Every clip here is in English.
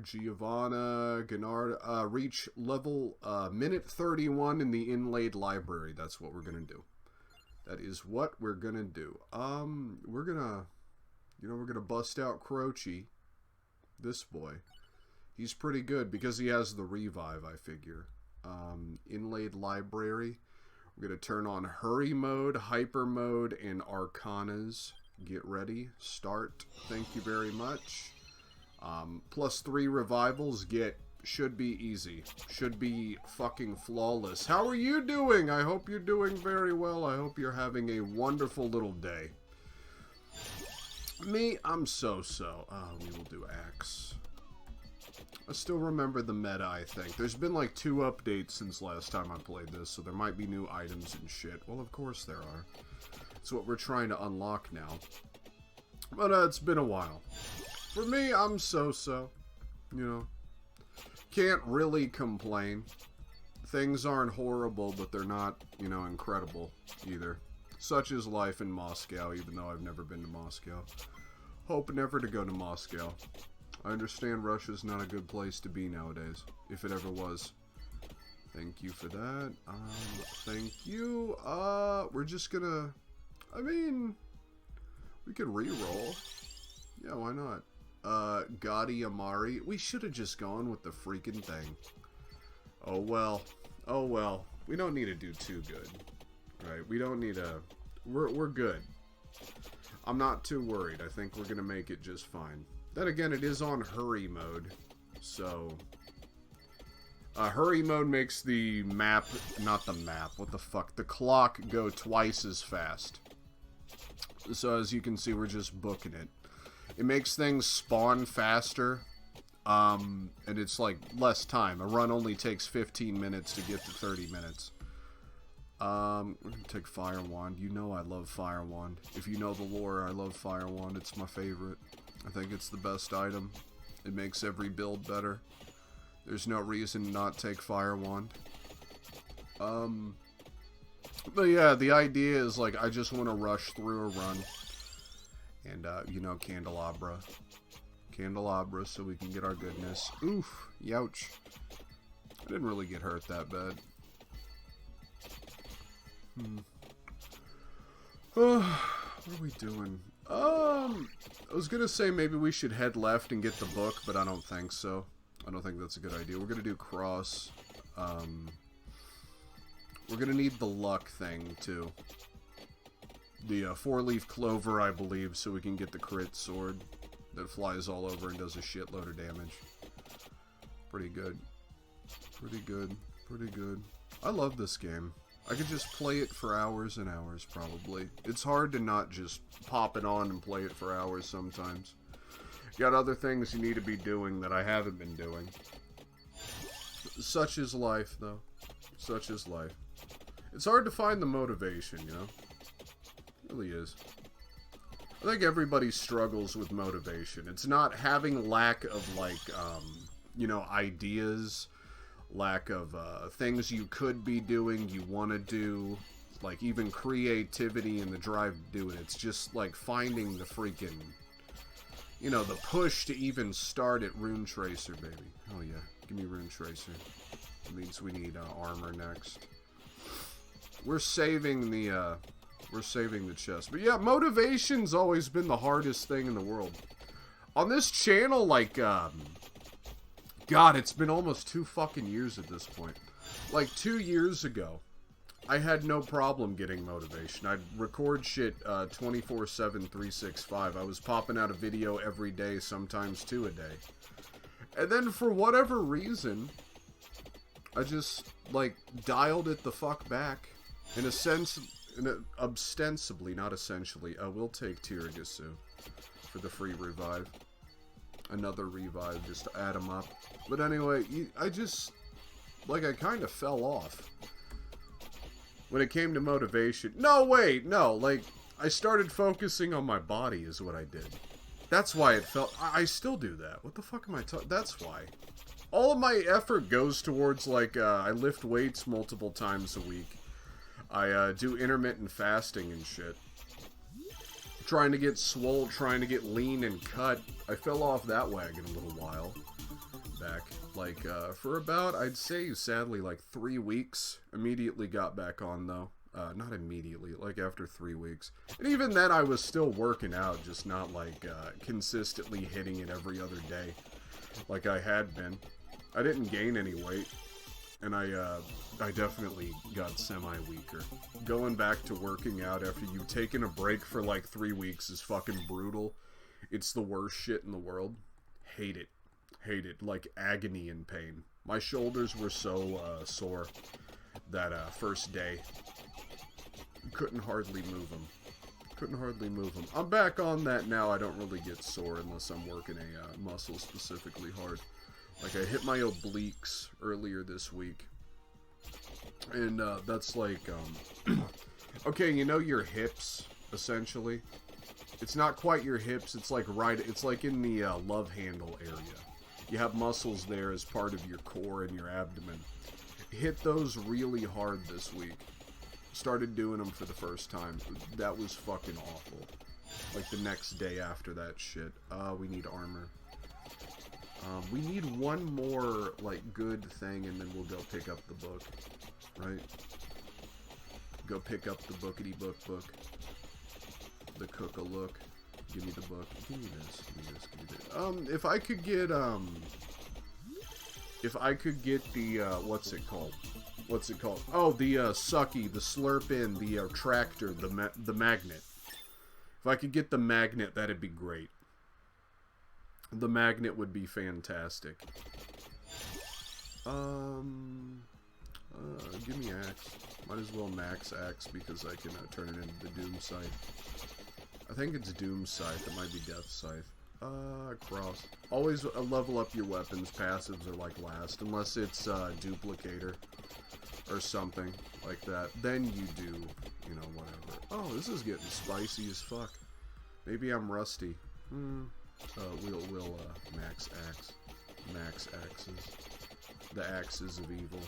Giovanna, Gennard, reach level, minute 31 in the inlaid library. That's what we're gonna do. That is what we're gonna do. We're gonna, we're gonna bust out Croce. This boy. He's pretty good because he has the revive, I figure. Inlaid library. We're gonna turn on hurry mode, hyper mode, and arcanas. Get ready. Start. Thank you very much. Plus 3 revivals. Should be easy. Should be fucking flawless. How are you doing? I hope you're doing very well. I hope you're having a wonderful little day. Me, I'm so-so. We will do Axe. I still remember the meta, I think. There's been like 2 updates since last time I played this, so there might be new items and shit. Well, of course there are. It's what we're trying to unlock now. But it's been a while. For me, I'm so-so. Can't really complain. Things aren't horrible, but they're not, incredible either. Such is life in Moscow, even though I've never been to Moscow. Hope never to go to Moscow. I understand Russia's not a good place to be nowadays, if it ever was. Thank you for that. Thank you. We're just gonna... we could re-roll. Yeah, why not? Gotti Amari. We should have just gone with the freaking thing. Oh well. Oh well. We don't need to do too good. Right? We don't need to... We're good. I'm not too worried. I think we're gonna make it just fine. Then again, it is on hurry mode. So... hurry mode makes the map... Not the map. What the fuck? The clock go twice as fast. So as you can see, we're just booking it. It makes things spawn faster. And it's like less time. A run only takes 15 minutes to get to 30 minutes. We're gonna take Fire Wand. You know I love Fire Wand. If you know the lore, I love Fire Wand. It's my favorite. I think it's the best item. It makes every build better. There's no reason to not take Fire Wand. But yeah, the idea is like I just want to rush through a run. And, Candelabra. Candelabra so we can get our goodness. Oof. Youch. I didn't really get hurt that bad. What are we doing? I was gonna say maybe we should head left and get the book, but I don't think so. I don't think that's a good idea. We're gonna do cross. We're gonna need the luck thing, too. The 4-leaf clover, I believe, so we can get the crit sword that flies all over and does a shitload of damage. Pretty good. Pretty good. Pretty good. I love this game. I could just play it for hours and hours, probably. It's hard to not just pop it on and play it for hours sometimes. You got other things you need to be doing that I haven't been doing. Such is life, though. Such is life. It's hard to find the motivation, It really is. I think everybody struggles with motivation. It's not having lack of, ideas, lack of things you could be doing, you want to do, like even creativity and the drive to do it. It's just like finding the freaking, the push to even start at Rune Tracer, baby. Oh yeah, give me Rune Tracer. It means we need armor next. We're saving the chest. But yeah, motivation's always been the hardest thing in the world. On this channel, God, it's been almost 2 fucking years at this point. Like, 2 years ago, I had no problem getting motivation. I'd record shit 24/7, 365. I was popping out a video every day, sometimes 2 a day. And then, for whatever reason, I just, dialed it the fuck back. In a sense... ostensibly, not essentially. We'll take Tiragasu for the free revive. Another revive just to add them up. But anyway, I just... I kind of fell off. When it came to motivation. No, wait, no. I started focusing on my body is what I did. That's why it felt... I still do that. What the fuck am I talking... That's why. All of my effort goes towards, I lift weights multiple times a week. I do intermittent fasting and shit. Trying to get swole, trying to get lean and cut. I fell off that wagon a little while. back. Like, for about, I'd say, sadly, like 3 weeks. Immediately got back on, though. Not immediately, like after 3 weeks. And even then, I was still working out, just not, like, consistently hitting it every other day, like I had been. I didn't gain any weight, and I definitely got semi-weaker. Going back to working out after you've taken a break for, like, 3 weeks is fucking brutal. It's the worst shit in the world. Hate it. Hate it. Like, agony and pain. My shoulders were so, sore that, first day. Couldn't hardly move them. Couldn't hardly move them. I'm back on that now. I don't really get sore unless I'm working a muscle specifically hard. Like, I hit my obliques earlier this week. And, that's like, okay, you know your hips, essentially? It's not quite your hips, it's like it's like in the, love handle area. You have muscles there as part of your core and your abdomen. Hit those really hard this week. Started doing them for the first time. That was fucking awful. Like, the next day after that shit. We need armor. We need one more, like, good thing, and then we'll go pick up the book. Right? Go pick up the bookity-book. The cook-a-look. Give me the book. Give me this. Give me this. Give me this. If I could get, the, what's it called? What's it called? Oh, the, sucky, the slurp in, the, tractor, the magnet. If I could get the magnet, that'd be great. The magnet would be fantastic. Give me axe. Might as well max axe because I can turn it into the Doom Scythe. I think it's Doom Scythe. It might be Death Scythe. Cross. Always level up your weapons. Passives are like last. Unless it's, Duplicator. Or something like that. Then you do, you know, whatever. Oh, this is getting spicy as fuck. Maybe I'm rusty. We'll max axe. Max axes. The axes of evil.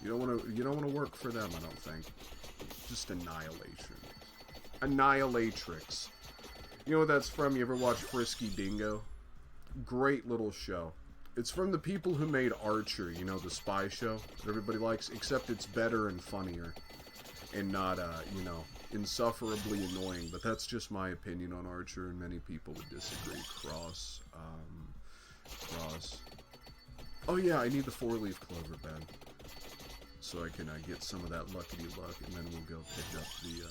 You don't wanna work for them, I don't think. Just annihilation. Annihilatrix. You know what that's from? You ever watch Frisky Dingo? Great little show. It's from the people who made Archer, you know, the spy show that everybody likes, except it's better and funnier. And not, you know, insufferably annoying. But that's just my opinion on Archer, and many people would disagree. Cross. Oh yeah, I need the 4-leaf clover bed. So I can get some of that luckety-luck, and then we'll go pick up the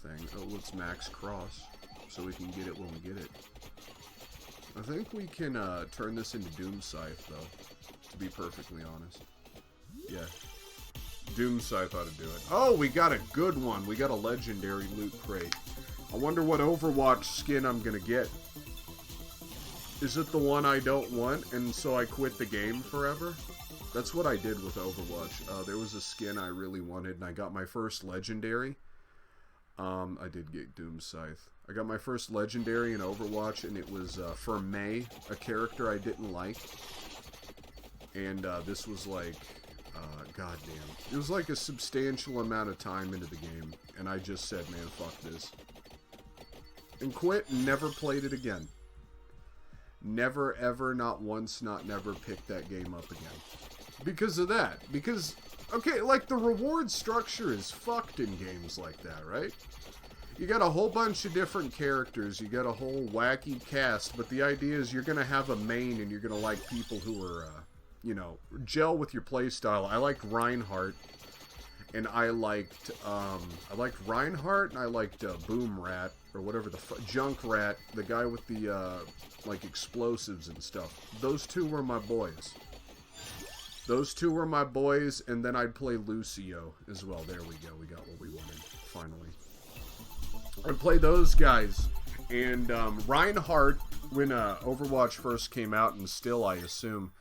thing. Oh, let's max cross, so we can get it when we get it. I think we can turn this into Doom Scythe, though, to be perfectly honest. Yeah. Doom Scythe ought to do it. Oh, we got a good one. We got a legendary loot crate. I wonder what Overwatch skin I'm gonna get. Is it the one I don't want, and so I quit the game forever? That's what I did with Overwatch. There was a skin I really wanted, and I got my first legendary. I did get Doom Scythe. I got my first legendary in Overwatch, and it was for Mei, a character I didn't like. And this was like, goddamn. It was like a substantial amount of time into the game, and I just said, man, fuck this. And quit, and never played it again. Never, ever, not once, not never picked that game up again. Because of that. Because, okay, like, the reward structure is fucked in games like that, right? You got a whole bunch of different characters, you got a whole wacky cast, but the idea is you're gonna have a main and you're gonna like people who are, you know, gel with your playstyle. I liked Reinhardt, and I liked Reinhardt, and I liked Boom Rat, or whatever the Junk Rat, the guy with the, like, explosives and stuff. Those two were my boys. Those two were my boys, and then I'd play Lucio as well. There we go, we got what we wanted, finally. I'd play those guys, and Reinhardt, when Overwatch first came out, and still, I assume,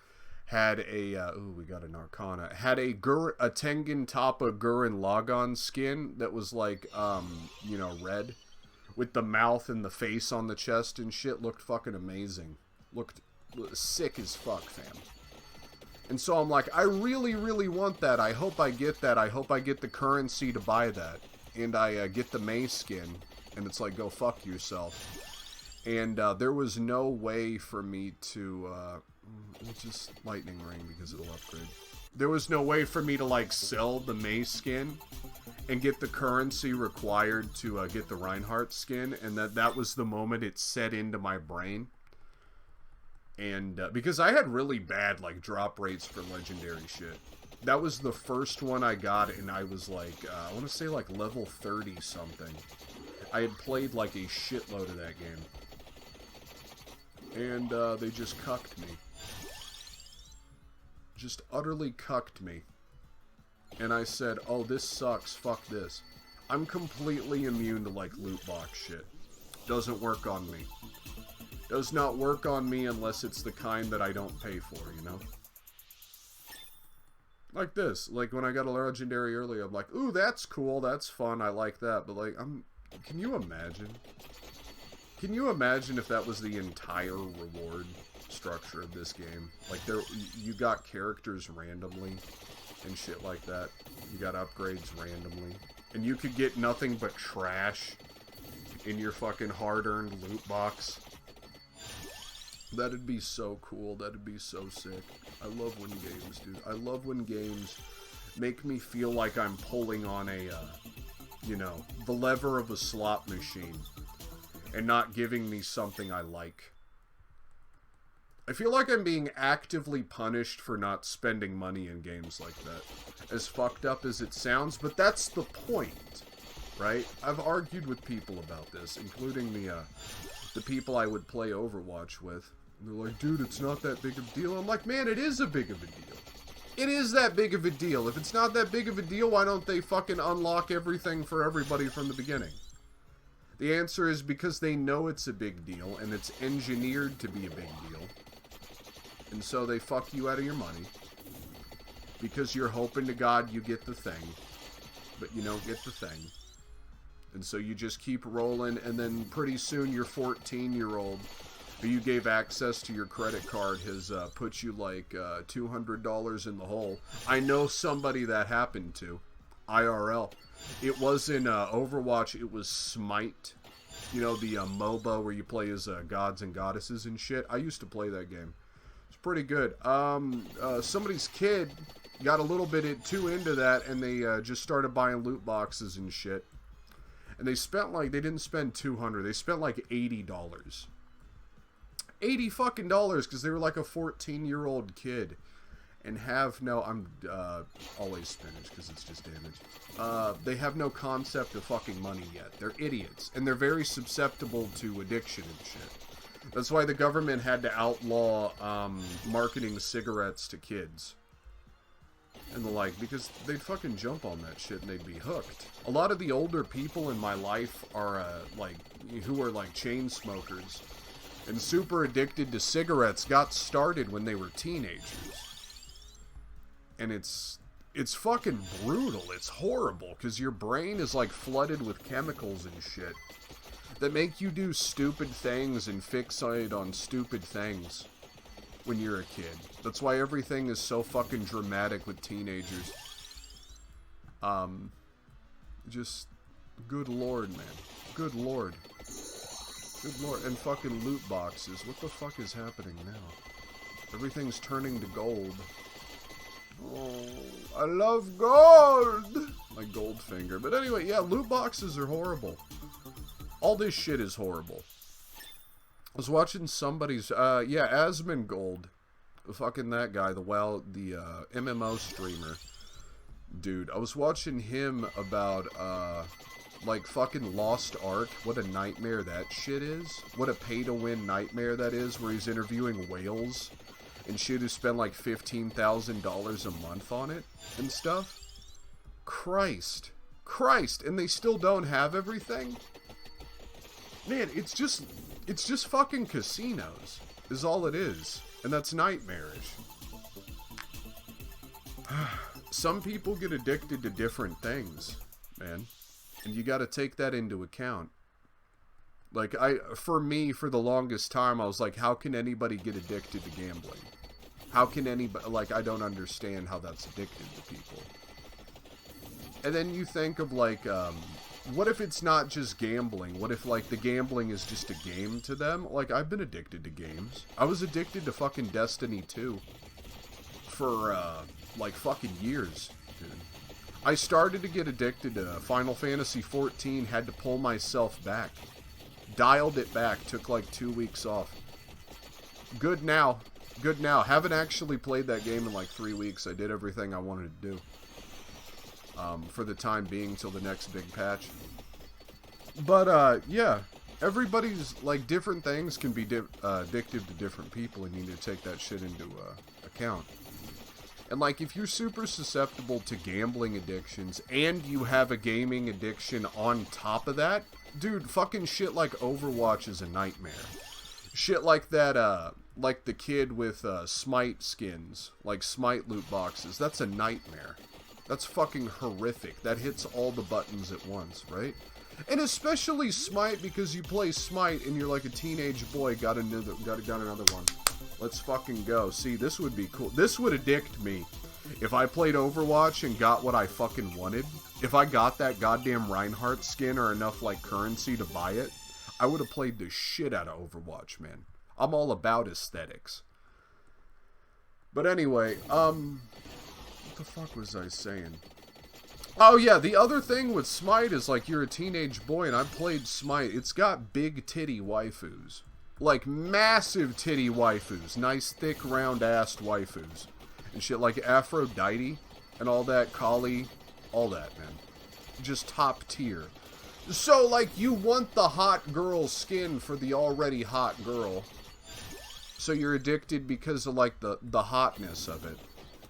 had a, ooh, we got an Arcana, had a Tengen Toppa Gurren Lagann skin that was like, you know, red, with the mouth and the face on the chest and shit. Looked fucking amazing. Looked sick as fuck, fam. And so I'm like, I really, really want that. I hope I get that. I hope I get the currency to buy that. And I get the Mei skin, and it's like, go fuck yourself. And there was no way for me to, we'll just lightning ring because it'll upgrade. There was no way for me to, like, sell the Mei skin and get the currency required to get the Reinhardt skin, and that was the moment it set into my brain. And because I had really bad, like, drop rates for legendary shit. That was the first one I got, and I was like, I want to say like level 30 something. I had played like a shitload of that game. And they just cucked me. Just utterly cucked me. And I said, oh, this sucks, fuck this. I'm completely immune to, like, loot box shit. Doesn't work on me. Does not work on me unless it's the kind that I don't pay for, you know? Like this. Like, when I got a legendary earlier, I'm like, ooh, that's cool, that's fun, I like that. But, like, can you imagine? Can you imagine if that was the entire reward structure of this game? Like, you got characters randomly and shit like that. You got upgrades randomly. And you could get nothing but trash in your fucking hard-earned loot box. That'd be so cool. That'd be so sick. I love when games, dude. I love when games make me feel like I'm pulling on a, you know, the lever of a slot machine and not giving me something I like. I feel like I'm being actively punished for not spending money in games like that. As fucked up as it sounds, but that's the point, right? I've argued with people about this, including the people I would play Overwatch with. And they're like, dude, it's not that big of a deal. I'm like, man, it is a big of a deal. It is that big of a deal. If it's not that big of a deal, why don't they fucking unlock everything for everybody from the beginning? The answer is because they know it's a big deal, and it's engineered to be a big deal. And so they fuck you out of your money. Because you're hoping to God you get the thing. But you don't get the thing. And so you just keep rolling, and then pretty soon your 14-year-old who you gave access to your credit card has put you like $200 in the hole. I know somebody that happened to. IRL. It was in Overwatch, it was Smite. You know, the MOBA where you play as gods and goddesses and shit. I used to play that game. It's pretty good. Somebody's kid got a little bit too into that, and they just started buying loot boxes and shit. And they spent like, they didn't spend $200, they spent like $80. $80 fucking dollars, because they were like a 14-year-old kid. And have no, I'm always spinach, because it's just damage. They have no concept of fucking money yet. They're idiots. And they're very susceptible to addiction and shit. That's why the government had to outlaw marketing cigarettes to kids. And the like, because they'd fucking jump on that shit and they'd be hooked. A lot of the older people in my life are, like, who are, like, chain smokers. And super addicted to cigarettes got started when they were teenagers. And it's fucking brutal. It's horrible, because your brain is, like, flooded with chemicals and shit that make you do stupid things and fixate on stupid things when you're a kid. That's why everything is so fucking dramatic with teenagers. Just, good lord, man. Good lord. Good lord. And fucking loot boxes. What the fuck is happening now? Everything's turning to gold. Oh, I love gold! My gold finger. But anyway, yeah, loot boxes are horrible. All this shit is horrible. I was watching somebody's, yeah, Asmongold. Fucking that guy, the MMO streamer. Dude, I was watching him about, like, fucking Lost Ark. What a nightmare that shit is. What a pay-to-win nightmare that is, where he's interviewing whales and shit who spend, like, $15,000 a month on it and stuff. Christ. Christ. And they still don't have everything? Man, it's just fucking casinos, is all it is. And that's nightmarish. Some people get addicted to different things, man. And you gotta take that into account. Like, for me, for the longest time, I was like, how can anybody get addicted to gambling? How can anybody, like, I don't understand how that's addictive to people. And then you think of, like, what if it's not just gambling? What if, like, the gambling is just a game to them? Like, I've been addicted to games. I was addicted to fucking Destiny 2 for, like, fucking years, dude. I started to get addicted to Final Fantasy 14, had to pull myself back. Dialed it back, took like 2 weeks off. Good now. Good now. Haven't actually played that game in like 3 weeks. I did everything I wanted to do. For the time being, till the next big patch. But, yeah. Everybody's, like, different things can be addictive to different people, and you need to take that shit into account. And, like, if you're super susceptible to gambling addictions, and you have a gaming addiction on top of that, dude, fucking shit like Overwatch is a nightmare. Shit like that, like the kid with, Smite skins, like Smite loot boxes, that's a nightmare. That's fucking horrific. That hits all the buttons at once, right? And especially Smite, because you play Smite and you're like a teenage boy, got another one. Let's fucking go. See, this would be cool. This would addict me. If I played Overwatch and got what I fucking wanted, if I got that goddamn Reinhardt skin or enough, like, currency to buy it, I would have played the shit out of Overwatch, man. I'm all about aesthetics. But anyway, what the fuck was I saying? Oh yeah, the other thing with Smite is, like, you're a teenage boy, and I played Smite. It's got big titty waifus. Like, massive titty waifus. Nice, thick, round-assed waifus. And shit like Aphrodite and all that, Kali, all that, man. Just top tier. So, like, you want the hot girl skin for the already hot girl. So you're addicted because of, like, the hotness of it.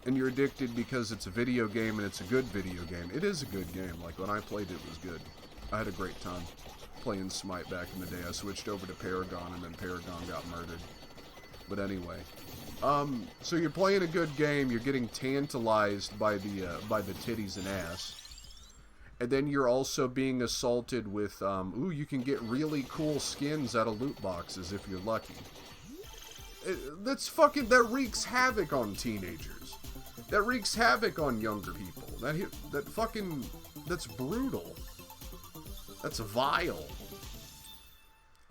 And you're addicted because it's a video game and it's a good video game. It is a good game. Like, when I played it, it was good. I had a great time playing Smite back in the day. I switched over to Paragon, and then Paragon got murdered. But anyway. So you're playing a good game, you're getting tantalized by the titties and ass. And then you're also being assaulted with, ooh, you can get really cool skins out of loot boxes if you're lucky. That wreaks havoc on teenagers. That wreaks havoc on younger people. That's brutal. That's vile.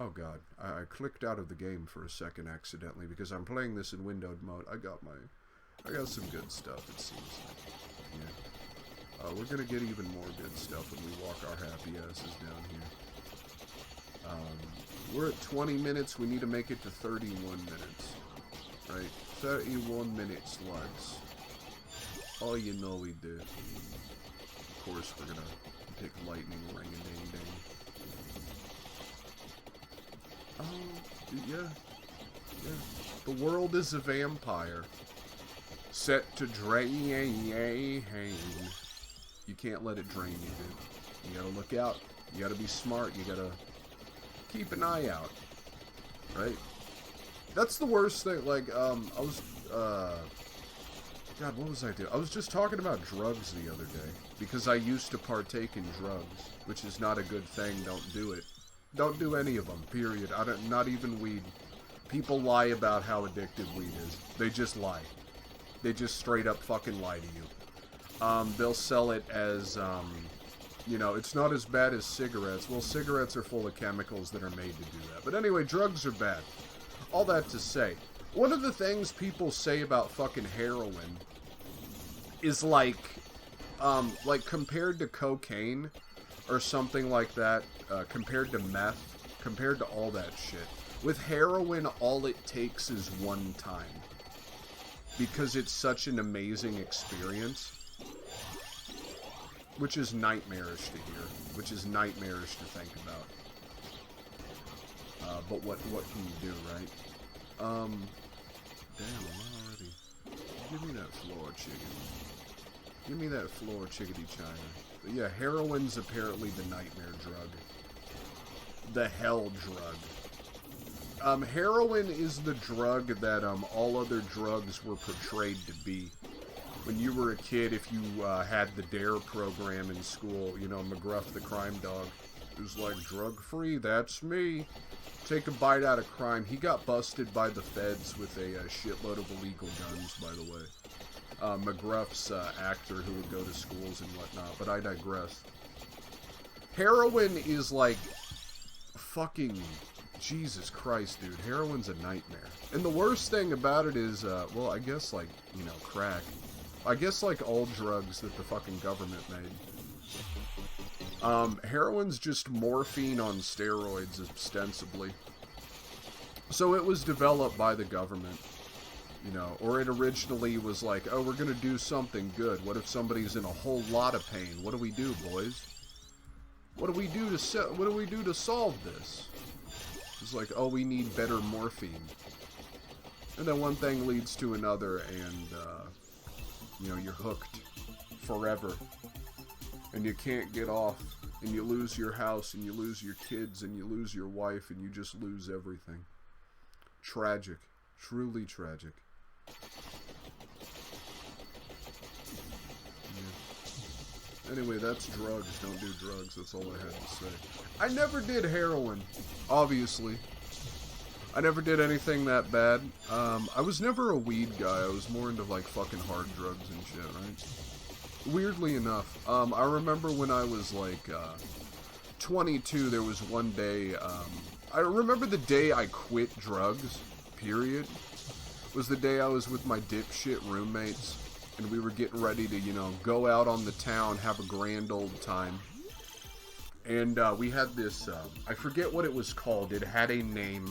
Oh god, I clicked out of the game for a second accidentally because I'm playing this in windowed mode. I got some good stuff, it seems like. Yeah. We're gonna get even more good stuff when we walk our happy asses down here. We're at 20 minutes, we need to make it to 31 minutes. Right? 31 minutes, lads. Oh, you know we do. Of course we're gonna take lightning ring-a-ding-ding. Yeah. The world is a vampire. Set to drain. You can't let it drain you, dude. You gotta look out. You gotta be smart. You gotta keep an eye out. Right? That's the worst thing. Like, God, what was I doing? I was just talking about drugs the other day. Because I used to partake in drugs. Which is not a good thing. Don't do it. Don't do any of them, period. Not even weed. People lie about how addictive weed is. They just lie. They just straight up fucking lie to you. They'll sell it as, you know, it's not as bad as cigarettes. Well, cigarettes are full of chemicals that are made to do that. But anyway, drugs are bad. All that to say, one of the things people say about fucking heroin is like compared to cocaine or something like that, compared to meth, compared to all that shit. With heroin, all it takes is one time. Because it's such an amazing experience. Which is nightmarish to hear. Which is nightmarish to think about. But what can you do, right? Damn, I'm already... Give me that floor chicken. Give me that floor chickadee china. But yeah, heroin's apparently the nightmare drug. The hell drug. Heroin is the drug that all other drugs were portrayed to be. When you were a kid, if you had the DARE program in school, you know, McGruff the crime dog, it was like, drug-free, that's me. Take a bite out of crime. He got busted by the feds with a shitload of illegal guns, by the way. McGruff's actor who would go to schools and whatnot, but I digress. Heroin is like fucking Jesus Christ, dude. Heroin's a nightmare. And the worst thing about it is, well, I guess like, you know, crack. I guess like all drugs that the fucking government made. Heroin's just morphine on steroids, ostensibly. So it was developed by the government, you know, or it originally was like, oh, we're gonna do something good. What if somebody's in a whole lot of pain? What do we do, boys? What do we do to solve this? It's like, oh, we need better morphine. And then one thing leads to another, and, you know, you're hooked forever. And you can't get off, and you lose your house, and you lose your kids, and you lose your wife, and you just lose everything. Tragic. Truly tragic. Yeah. Anyway, that's drugs. Don't do drugs. That's all I had to say. I never did heroin, obviously. I never did anything that bad. I was never a weed guy. I was more into, like, fucking hard drugs and shit, right? Weirdly enough, I remember when I was, like, 22, there was one day, I remember the day I quit drugs, period, was the day I was with my dipshit roommates, and we were getting ready to, you know, go out on the town, have a grand old time, and, we had this, I forget what it was called, it had a name.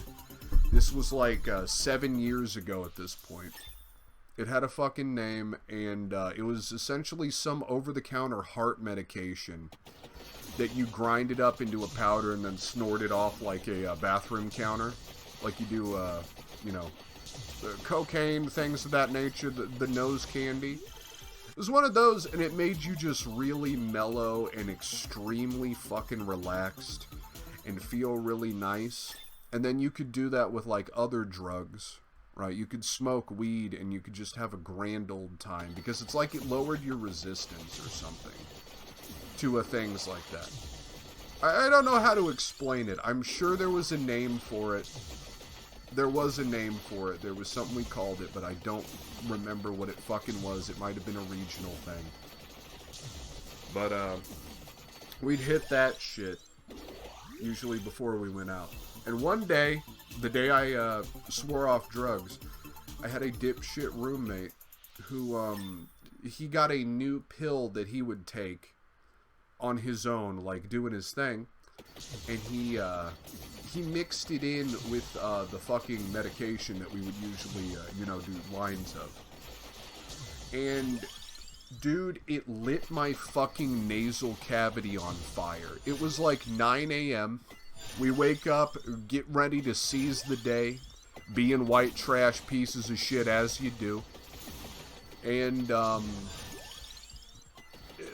This was, like, 7 years ago at this point. It had a fucking name, and it was essentially some over-the-counter heart medication that you grind it up into a powder and then snort it off like a bathroom counter. Like you do, you know, cocaine, things of that nature, the nose candy. It was one of those, and it made you just really mellow and extremely fucking relaxed and feel really nice. And then you could do that with, like, other drugs. Right, you could smoke weed and you could just have a grand old time because it's like it lowered your resistance or something to things like that. I don't know how to explain it. I'm sure there was a name for it. There was a name for it. There was something we called it, but I don't remember what it fucking was. It might have been a regional thing. But, we'd hit that shit usually before we went out. And one day, the day I swore off drugs, I had a dipshit roommate who, he got a new pill that he would take on his own, like doing his thing, and he mixed it in with the fucking medication that we would usually, you know, do lines of. And, dude, it lit my fucking nasal cavity on fire. It was like 9 a.m., we wake up, get ready to seize the day, being white trash pieces of shit as you do. And,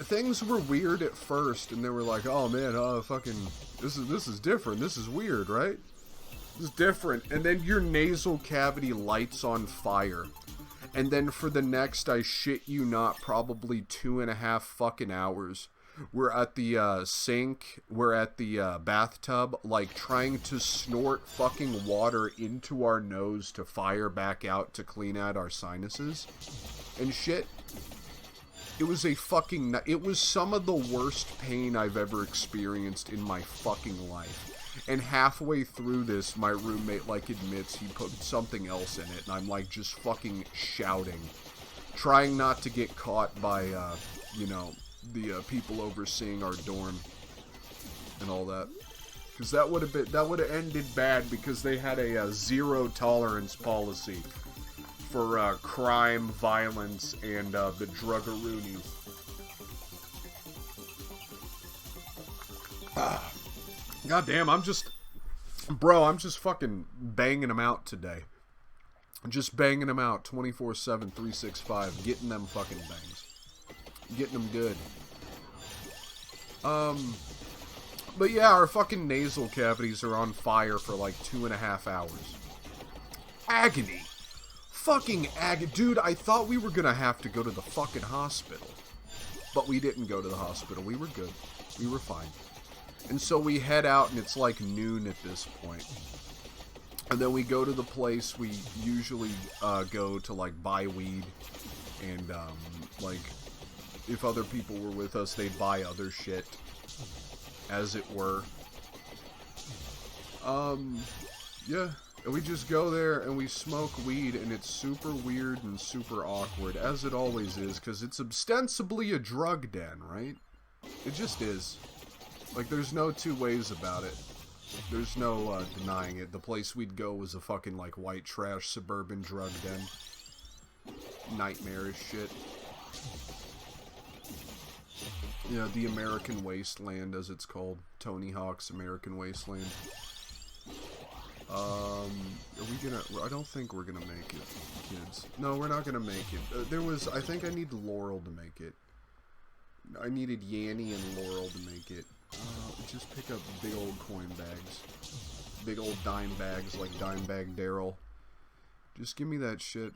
things were weird at first, and they were like, oh man, fucking, this is different, this is weird, right? This is different. And then your nasal cavity lights on fire. And then for the next, I shit you not, probably 2.5 fucking hours, we're at the sink, we're at the bathtub, like trying to snort fucking water into our nose to fire back out to clean out our sinuses and shit. It was a fucking, it was some of the worst pain I've ever experienced in my fucking life. And halfway through this, my roommate, like, admits he put something else in it, and I'm, like, just fucking shouting. Trying not to get caught by, you know, the people overseeing our dorm and all that, because that would have ended bad, because they had a zero tolerance policy for crime, violence, and the druggaroonies. God damn, I'm just fucking banging them out today. Just banging them out 24/7, 365, getting them fucking bangs. Getting them good. But yeah, our fucking nasal cavities are on fire for like 2.5 hours. Agony. Fucking agony. Dude, I thought we were gonna have to go to the fucking hospital. But we didn't go to the hospital. We were good. We were fine. And so we head out, and it's like noon at this point. And then we go to the place we usually go to, like, buy weed. And, like, if other people were with us, they'd buy other shit. as it were. Yeah. And we just go there and we smoke weed, and it's super weird and super awkward, as it always is, because it's ostensibly a drug den, right? It just is. Like, there's no two ways about it. There's no denying it. The place we'd go was a fucking, like, white trash suburban drug den. Nightmarish shit. You know, the American Wasteland, as it's called. Tony Hawk's American Wasteland. Are we gonna... I don't think we're gonna make it, kids. No, we're not gonna make it. I think I need Laurel to make it. I needed Yanny and Laurel to make it. Just pick up big old coin bags. Big old dime bags like Dimebag Daryl. Just give me that shit.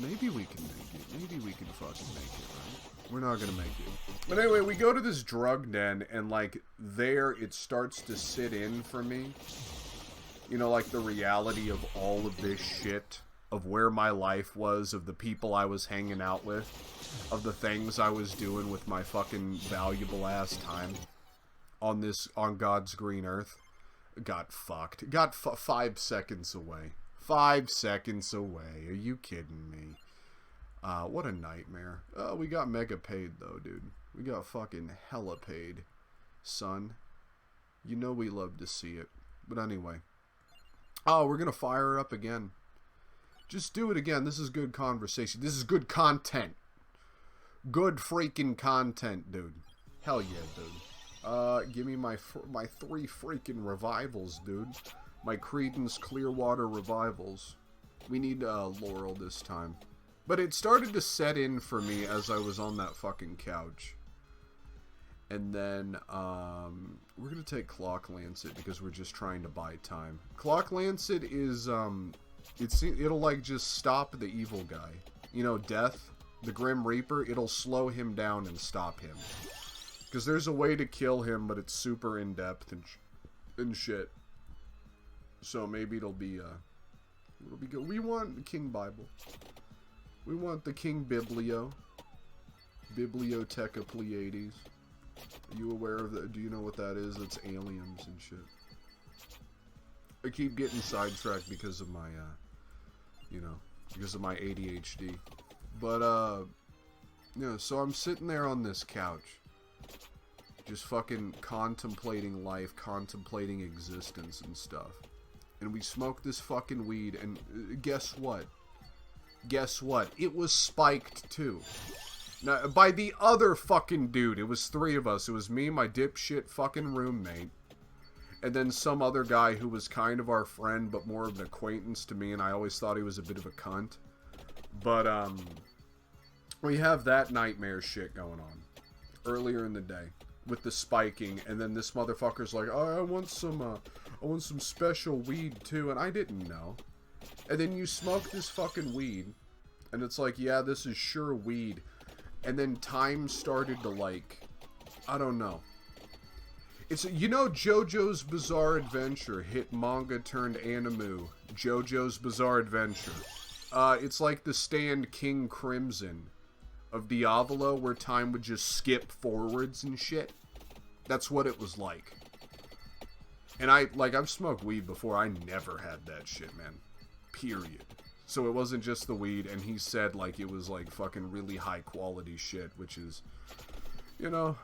Maybe we can make it. Maybe we can fucking make it, right? We're not gonna make it. But anyway, we go to this drug den, and, like, there it starts to sit in for me. You know, like, the reality of all of this shit. Of where my life was, of the people I was hanging out with. Of the things I was doing with my fucking valuable-ass time. On God's green earth. Got fucked. Got 5 seconds away. 5 seconds away. Are you kidding me? What a nightmare. We got mega paid, though, dude. We got fucking hella paid. Son. You know we love to see it. But anyway. Oh, we're gonna fire her up again. Just do it again. This is good conversation. This is good content. Good freaking content, dude. Hell yeah, dude. Give me my 3 freaking revivals, dude. My Creedence Clearwater revivals. We need Laurel this time. But it started to set in for me as I was on that fucking couch. And then, we're gonna take Clock Lancet because we're just trying to buy time. Clock Lancet is, it'll, like, just stop the evil guy. You know, Death, the Grim Reaper, it'll slow him down and stop him. Because there's a way to kill him, but it's super in-depth and shit. So maybe it'll be good. We want the King Bible. We want the King Biblio. Bibliotheca Pleiades. Are you aware of that? Do you know what that is? It's aliens and shit. I keep getting sidetracked because of my, because of my ADHD. But, so I'm sitting there on this couch. Just fucking contemplating life, contemplating existence and stuff. And we smoked this fucking weed, and guess what? Guess what? It was spiked, too. Now, by the other fucking dude. It was 3 of us. It was me, my dipshit fucking roommate, and then some other guy who was kind of our friend, but more of an acquaintance to me, and I always thought he was a bit of a cunt. But, we have that nightmare shit going on. Earlier in the day. With the spiking, and then this motherfucker's like, oh, I want some special weed, too, and I didn't know. And then you smoke this fucking weed, and it's like, yeah, this is sure weed. And then time started to, like, I don't know. It's, you know, JoJo's Bizarre Adventure hit manga turned anime. JoJo's Bizarre Adventure. It's like the stand King Crimson of Diavolo, where time would just skip forwards and shit. That's what it was like. And I've smoked weed before. I never had that shit, man. Period. So it wasn't just the weed, and he said, like, it was, like, fucking really high-quality shit, which is, you know,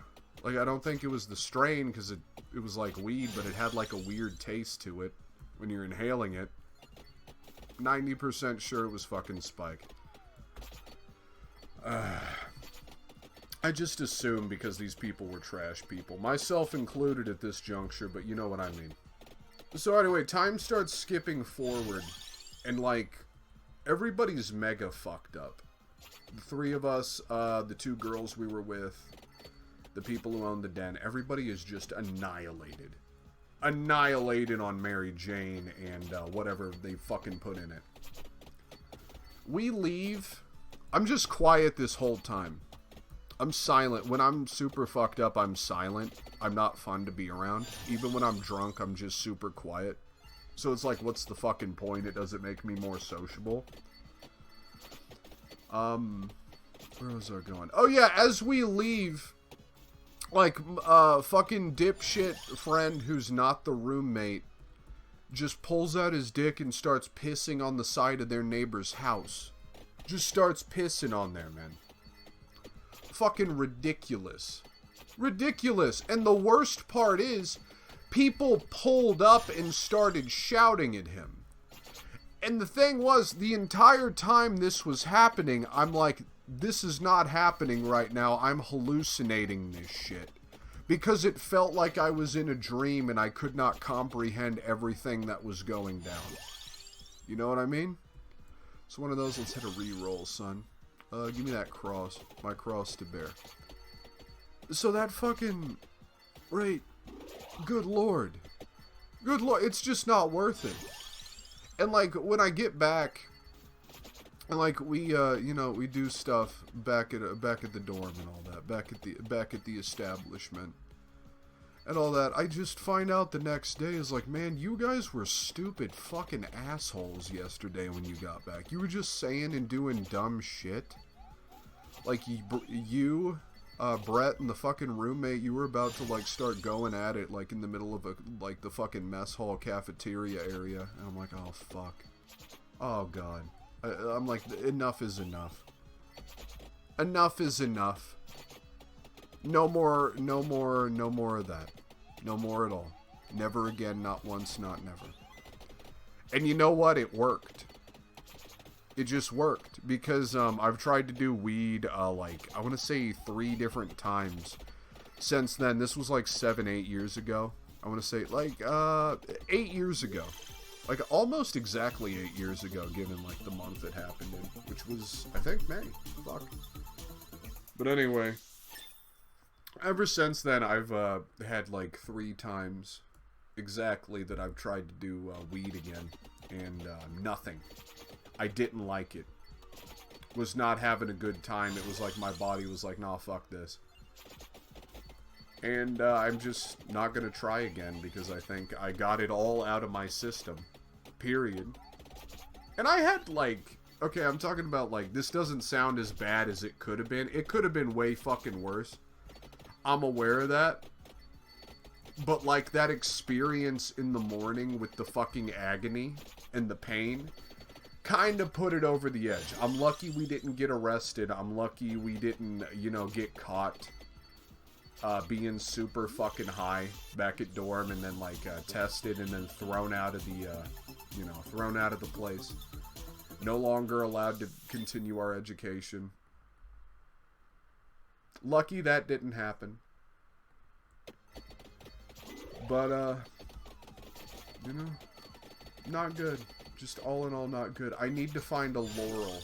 like, I don't think it was the strain, because it was like weed, but it had, like, a weird taste to it when you're inhaling it. 90% sure it was fucking spiked. I just assume because these people were trash people. Myself included at this juncture, but you know what I mean. So anyway, time starts skipping forward, and, like, everybody's mega fucked up. The 3 of us, the 2 girls we were with, the people who own the den, everybody is just annihilated. Annihilated on Mary Jane and whatever they fucking put in it. We leave. I'm just quiet this whole time. I'm silent. When I'm super fucked up, I'm silent. I'm not fun to be around. Even when I'm drunk, I'm just super quiet. So it's like, what's the fucking point? It doesn't make me more sociable. Where was I going? Oh yeah, as we leave, Like, fucking dipshit friend who's not the roommate just pulls out his dick and starts pissing on the side of their neighbor's house. Just starts pissing on there, man. Fucking ridiculous. Ridiculous. And the worst part is, people pulled up and started shouting at him. And the thing was, the entire time this was happening, I'm like, this is not happening right now. I'm hallucinating this shit. Because it felt like I was in a dream and I could not comprehend everything that was going down. You know what I mean? It's one of those, let's hit a reroll, son. Give me that cross. My cross to bear. So that fucking... Right. Good lord. Good lord. It's just not worth it. And like, when I get back... And like, we, you know, we do stuff back at the dorm and all that. Back at the establishment. And all that. I just find out the next day is like, man, you guys were stupid fucking assholes yesterday when you got back. You were just saying and doing dumb shit. Like, you, Brett and the fucking roommate, you were about to, like, start going at it, like, in the middle of, like, the fucking mess hall cafeteria area. And I'm like, oh, fuck. Oh, God. I'm like, enough is enough. Enough is enough. No more of that. No more at all. Never again, not once, not never. And you know what? It worked. It just worked. Because, I've tried to do weed, like, I want to say 3 different times since then. This was like 7-8 years ago. I want to say, like, 8 years ago. Like, almost exactly 8 years ago, given, like, the month it happened in. Which was, I think, May. Fuck. But anyway. Ever since then, I've, had, like, 3 times exactly that I've tried to do, weed again. And, nothing. I didn't like it. Was not having a good time. It was like my body was like, nah, fuck this. And, I'm just not gonna try again because I think I got it all out of my system. Period. And I had, like... Okay, I'm talking about, like, this doesn't sound as bad as it could have been. It could have been way fucking worse. I'm aware of that. But, like, that experience in the morning with the fucking agony and the pain kind of put it over the edge. I'm lucky we didn't get arrested. I'm lucky we didn't, you know, get caught being super fucking high back at dorm and then, like, tested and then thrown out of the, you know, thrown out of the place. No longer allowed to continue our education. Lucky that didn't happen. But, you know, not good. Just all in all, not good. I need to find a laurel.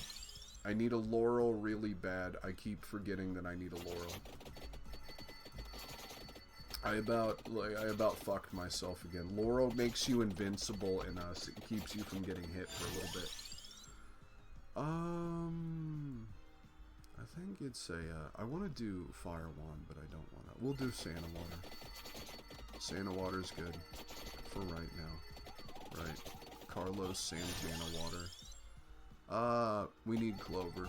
I need a laurel really bad. I keep forgetting that I need a laurel. I about fucked myself again. Laurel makes you invincible and it keeps you from getting hit for a little bit. I think it's a, I want to do Fire Wand, but I don't want to. We'll do Santa Water. Santa Water's good for right now. Right. Carlos Santana Water. We need Clover.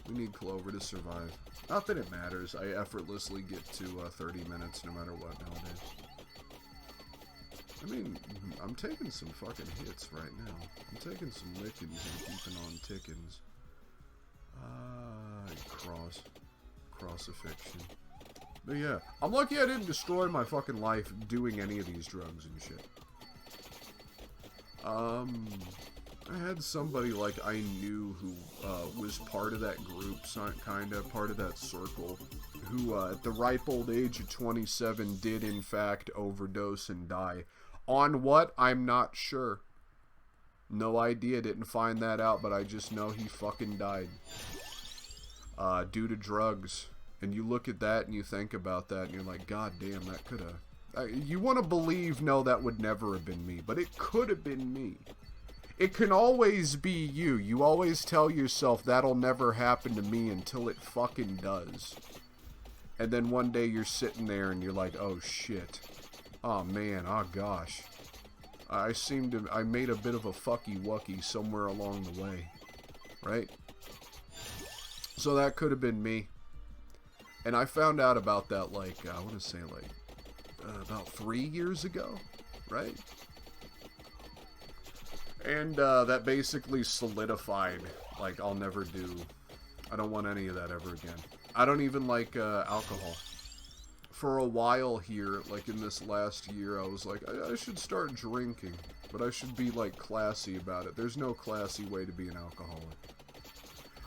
We need Clover to survive. Not that it matters. I effortlessly get to 30 minutes no matter what nowadays. I mean, I'm taking some fucking hits right now. I'm taking some lickings and keeping on tickings. Crossifixion. But yeah, I'm lucky I didn't destroy my fucking life doing any of these drugs and shit. I had somebody like I knew who was part of that group, kinda part of that circle, who at the ripe old age of 27 did in fact overdose and die. On what? I'm not sure. No idea, didn't find that out, but I just know he fucking died. Due to drugs. And you look at that and you think about that and you're like, god damn, that could've... you want to believe, no, that would never have been me, but it could have been me. It can always be you. You always tell yourself, that'll never happen to me until it fucking does. And then one day you're sitting there and you're like, oh shit. Oh man, oh gosh. I made a bit of a fucky-wucky somewhere along the way. Right? So that could have been me. And I found out about that, like, I want to say, like, about 3 years ago, right? And that basically solidified, like, I don't want any of that ever again. I don't even like alcohol. For a while here, like in this last year, I was like, I should start drinking, but I should be, like, classy about it. There's no classy way to be an alcoholic.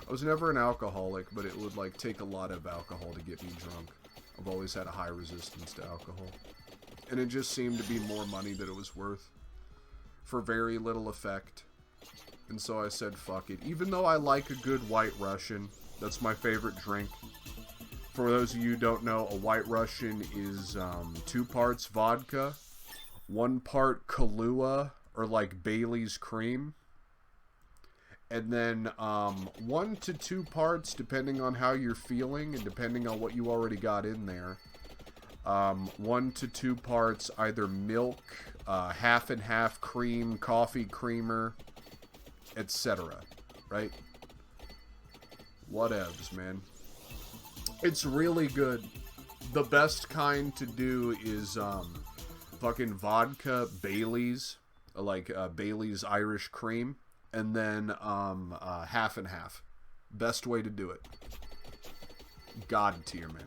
I was never an alcoholic, but it would, like, take a lot of alcohol to get me drunk. I've always had a high resistance to alcohol. And it just seemed to be more money than it was worth. For very little effect. And so I said, fuck it. Even though I like a good White Russian, that's my favorite drink. For those of you who don't know, a White Russian is 2 parts vodka, 1 part Kahlua, or like Bailey's cream, and then 1 to 2 parts, depending on how you're feeling and depending on what you already got in there. 1 to 2 parts either milk, half and half cream, coffee creamer, etc. Right? Whatevs, man. It's really good. The best kind to do is fucking vodka, Bailey's, like Bailey's Irish cream, and then half and half. Best way to do it. God tier, man.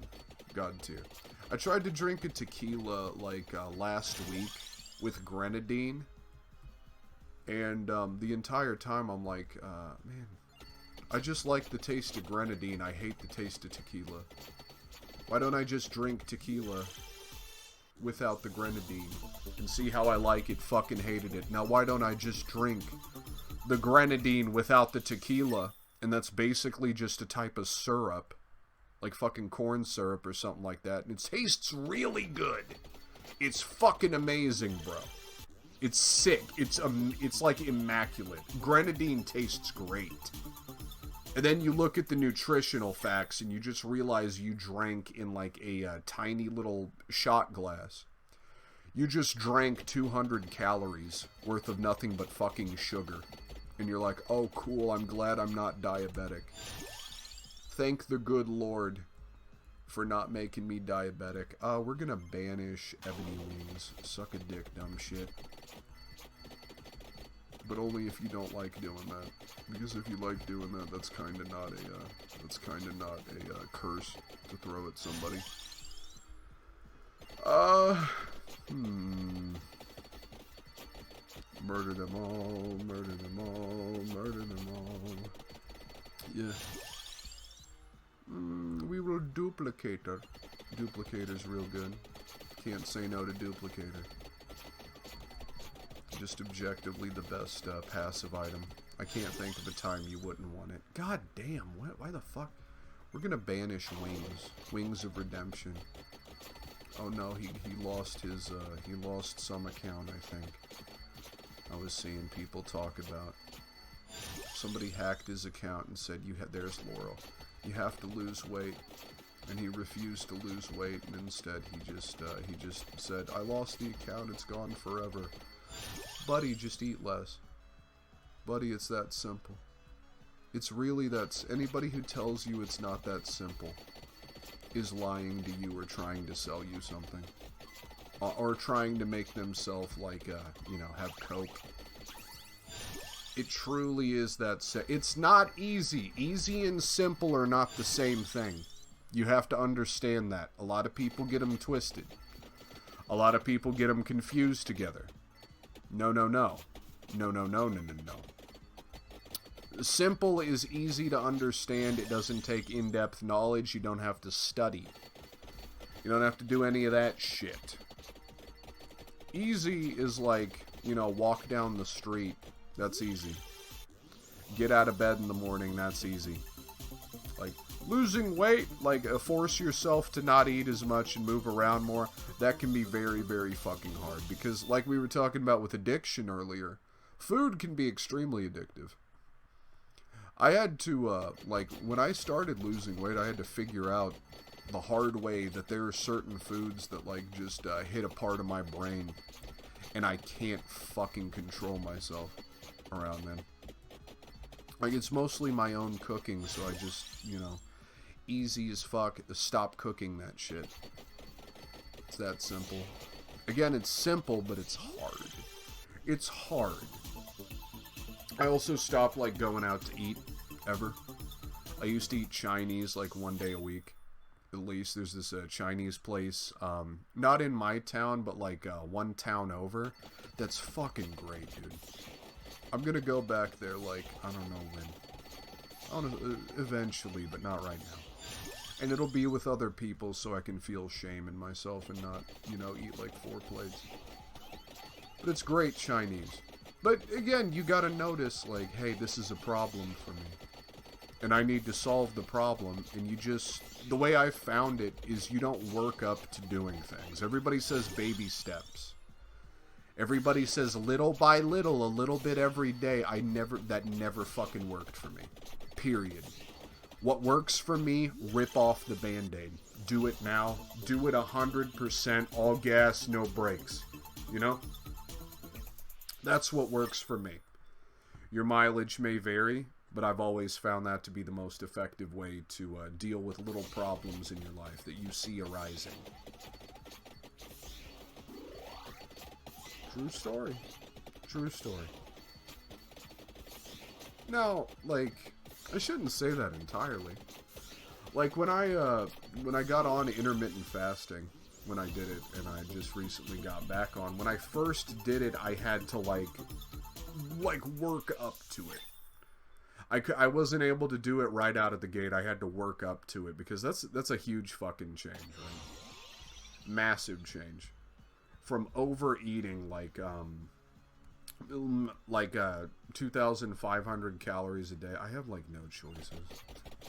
God tier. I tried to drink a tequila like last week with grenadine, and the entire time I'm like, man, I just like the taste of grenadine. I hate the taste of tequila. Why don't I just drink tequila without the grenadine and see how I like it? Fucking hated it. Now why don't I just drink the grenadine without the tequila? And that's basically just a type of syrup. Like fucking corn syrup or something like that. And it tastes really good. It's fucking amazing, bro. It's sick. It's like immaculate. Grenadine tastes great. And then you look at the nutritional facts and you just realize you drank in like a tiny little shot glass. You just drank 200 calories worth of nothing but fucking sugar. And you're like, oh cool, I'm glad I'm not diabetic. Thank the good Lord for not making me diabetic. We're gonna banish Ebony Wings. Suck a dick, dumb shit. But only if you don't like doing that. Because if you like doing that, that's kinda not a curse to throw at somebody. Murder them all, murder them all, murder them all. Yeah. We will duplicate her. Duplicator's real good. Can't say no to duplicator. Just objectively the best passive item. I can't think of a time you wouldn't want it. God damn, what? Why the fuck? We're gonna banish Wings. Wings of Redemption. Oh no, he lost his, he lost some account, I think. I was seeing people talk about. Somebody hacked his account and said, there's Laurel. You have to lose weight. And he refused to lose weight, and instead he just said, I lost the account, it's gone forever. Buddy, just eat less. Buddy, it's that simple. It's really anybody who tells you it's not that simple is lying to you or trying to sell you something. Or trying to make themselves, like, have coke. It truly is that it's not easy. Easy and simple are not the same thing. You have to understand that. A lot of people get them twisted. A lot of people get them confused together. No, no, no. No, no, no, no, no, no. Simple is easy to understand. It doesn't take in-depth knowledge. You don't have to study. You don't have to do any of that shit. Easy is like, walk down the street. That's easy. Get out of bed in the morning. That's easy. Like, losing weight, like, force yourself to not eat as much and move around more. That can be very, very fucking hard. Because, like we were talking about with addiction earlier, food can be extremely addictive. I had to, when I started losing weight, I had to figure out the hard way that there are certain foods that, like, just hit a part of my brain. And I can't fucking control myself around them. Like, it's mostly my own cooking, so I just, easy as fuck. Stop cooking that shit. It's that simple. Again, it's simple, but it's hard. It's hard. I also stopped, like, going out to eat, ever. I used to eat Chinese, like, 1 day a week. At least there's this Chinese place, not in my town, but, like, one town over. That's fucking great, dude. I'm gonna go back there, like, I don't know when. I don't know, eventually, but not right now. And it'll be with other people so I can feel shame in myself and not, you know, eat like 4 plates. But it's great Chinese. But again, you gotta notice, like, hey, this is a problem for me. And I need to solve the problem. And you just, the way I found it is you don't work up to doing things. Everybody says baby steps. Everybody says little by little, a little bit every day. That never fucking worked for me. Period. What works for me, rip off the Band-Aid. Do it now. Do it 100%, all gas, no brakes. You know? That's what works for me. Your mileage may vary, but I've always found that to be the most effective way to deal with little problems in your life that you see arising. True story. True story. Now, like, I shouldn't say that entirely. Like, when I got on intermittent fasting, when I did it, and I just recently got back on, when I first did it, I had to, like work up to it. I wasn't able to do it right out of the gate. I had to work up to it, because that's a huge fucking change, right? Massive change. From overeating, like 2,500 calories a day. I have, like, no choices.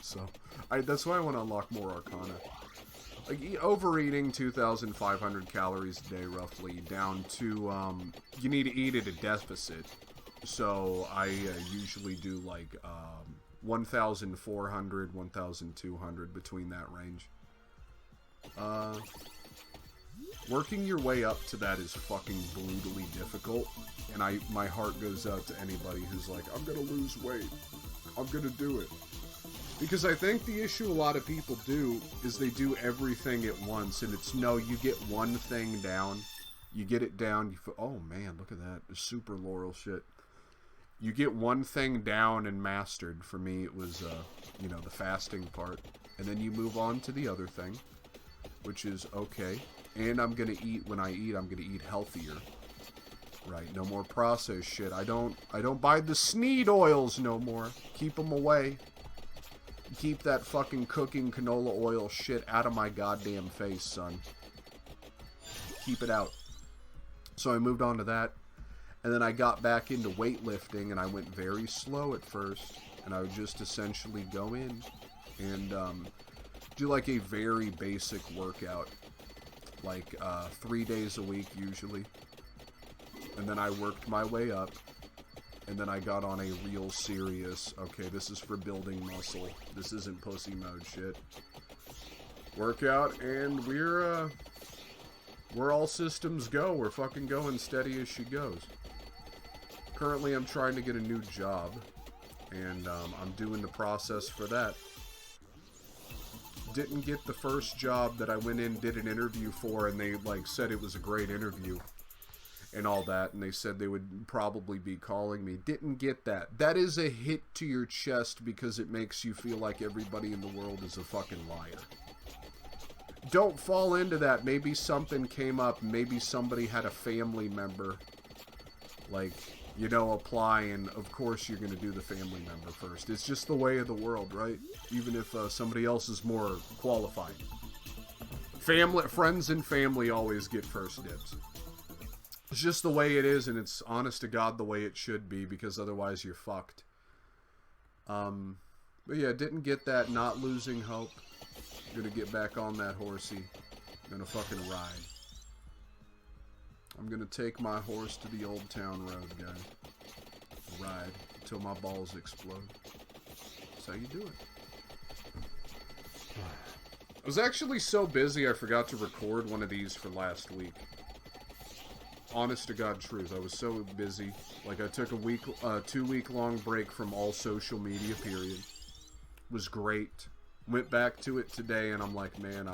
So, that's why I want to unlock more Arcana. Like, overeating 2,500 calories a day, roughly, down to, you need to eat at a deficit. So, I usually do, like, 1,400, 1,200, between that range. Working your way up to that is fucking brutally difficult, and my heart goes out to anybody who's like, I'm gonna lose weight, I'm gonna do it. Because I think the issue a lot of people do is they do everything at once, and it's, no, you get one thing down, you get it down, oh man, look at that, the super Laurel shit. You get one thing down and mastered. For me, it was, you know, the fasting part, and then you move on to the other thing, which is, okay, and I'm gonna eat, when I eat, I'm gonna eat healthier. Right, no more processed shit. I don't buy the Sneed oils no more. Keep them away. Keep that fucking cooking canola oil shit out of my goddamn face, son. Keep it out. So I moved on to that, and then I got back into weightlifting, and I went very slow at first, and I would just essentially go in and do like a very basic workout. Like 3 days a week usually, and then I worked my way up, and then I got on a real serious, okay, this is for building muscle, this isn't pussy mode shit, workout, and we're all systems go. We're fucking going steady as she goes. Currently I'm trying to get a new job, and I'm doing the process for that. Didn't get the first job that I went in, did an interview for, and they, like, said it was a great interview and all that, and they said they would probably be calling me. Didn't get that. That is a hit to your chest, because it makes you feel like everybody in the world is a fucking liar. Don't fall into that. Maybe something came up, maybe somebody had a family member, like, you know, apply, and of course you're going to do the family member first. It's just the way of the world, right? Even if somebody else is more qualified. Friends and family always get first dibs. It's just the way it is, and it's honest to God the way it should be, because otherwise you're fucked. But yeah, didn't get that, not losing hope. Gonna get back on that horsey. Gonna fucking ride. I'm gonna take my horse to the Old Town Road, guys. Ride until my balls explode. That's how you do it. I was actually so busy I forgot to record one of these for last week. Honest to God truth, I was so busy. Like, I took a 2 week long break from all social media, period. Was great. Went back to it today, and I'm like, man,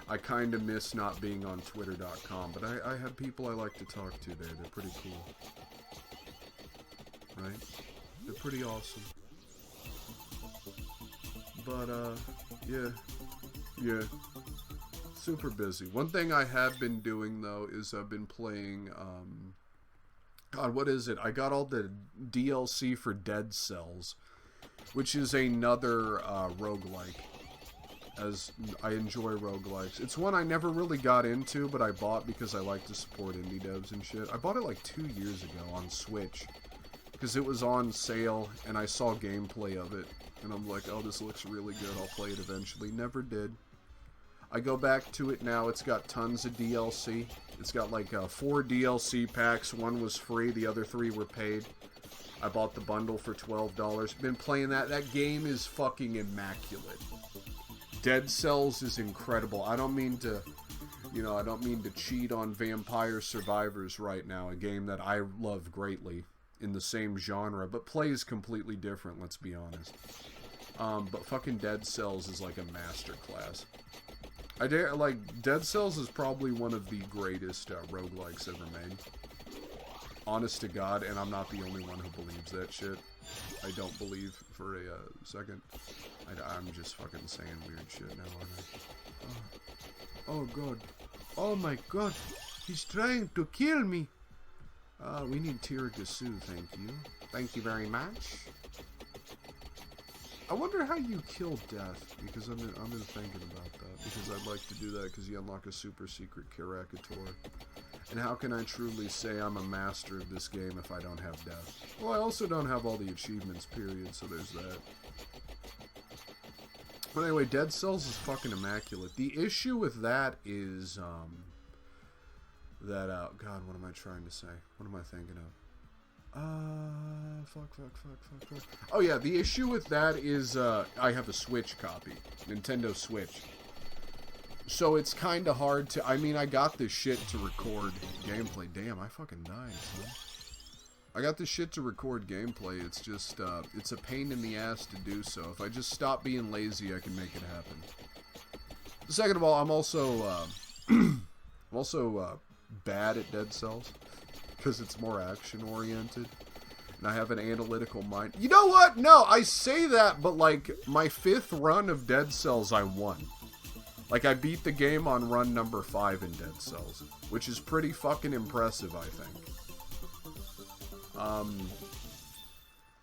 I kind of miss not being on Twitter.com, but I have people I like to talk to there. They're pretty cool. Right? They're pretty awesome. But, yeah. Super busy. One thing I have been doing, though, is I've been playing, God, what is it? I got all the DLC for Dead Cells, which is another roguelike, as I enjoy roguelikes. It's one I never really got into, but I bought because I like to support indie devs and shit. I bought it like 2 years ago on Switch, because it was on sale, and I saw gameplay of it, and I'm like, oh, this looks really good, I'll play it eventually. Never did. I go back to it now, it's got tons of DLC. It's got like 4 DLC packs, 1 was free, the other 3 were paid. I bought the bundle for $12. Been playing that. That game is fucking immaculate. Dead Cells is incredible. I don't mean to, I don't mean to cheat on Vampire Survivors right now, a game that I love greatly in the same genre, but plays completely different, let's be honest. But fucking Dead Cells is like a masterclass. Dead Cells is probably one of the greatest roguelikes ever made. Honest to God, and I'm not the only one who believes that shit. I don't believe for a second. I'm just fucking saying weird shit now, aren't I? Oh God. Oh my God. He's trying to kill me. We need tiramisu, thank you. Thank you very much. I wonder how you kill death, because I've been thinking about that, because I'd like to do that, because you unlock a super secret Caricature. And how can I truly say I'm a master of this game if I don't have death? Well, I also don't have all the achievements, period, so there's that. But anyway, Dead Cells is fucking immaculate. The issue with that is, God, what am I trying to say? What am I thinking of? Fuck. Oh yeah, the issue with that is, I have a Switch copy. Nintendo Switch. So it's kinda hard to, I got this shit to record gameplay. Damn, I fucking died, son. I got this shit to record gameplay, it's just, it's a pain in the ass to do so. If I just stop being lazy, I can make it happen. Second of all, I'm also, bad at Dead Cells. Because it's more action-oriented. And I have an analytical mind. You know what? No, I say that, but like, my 5th run of Dead Cells, I won. Like, I beat the game on run number 5 in Dead Cells. Which is pretty fucking impressive, I think.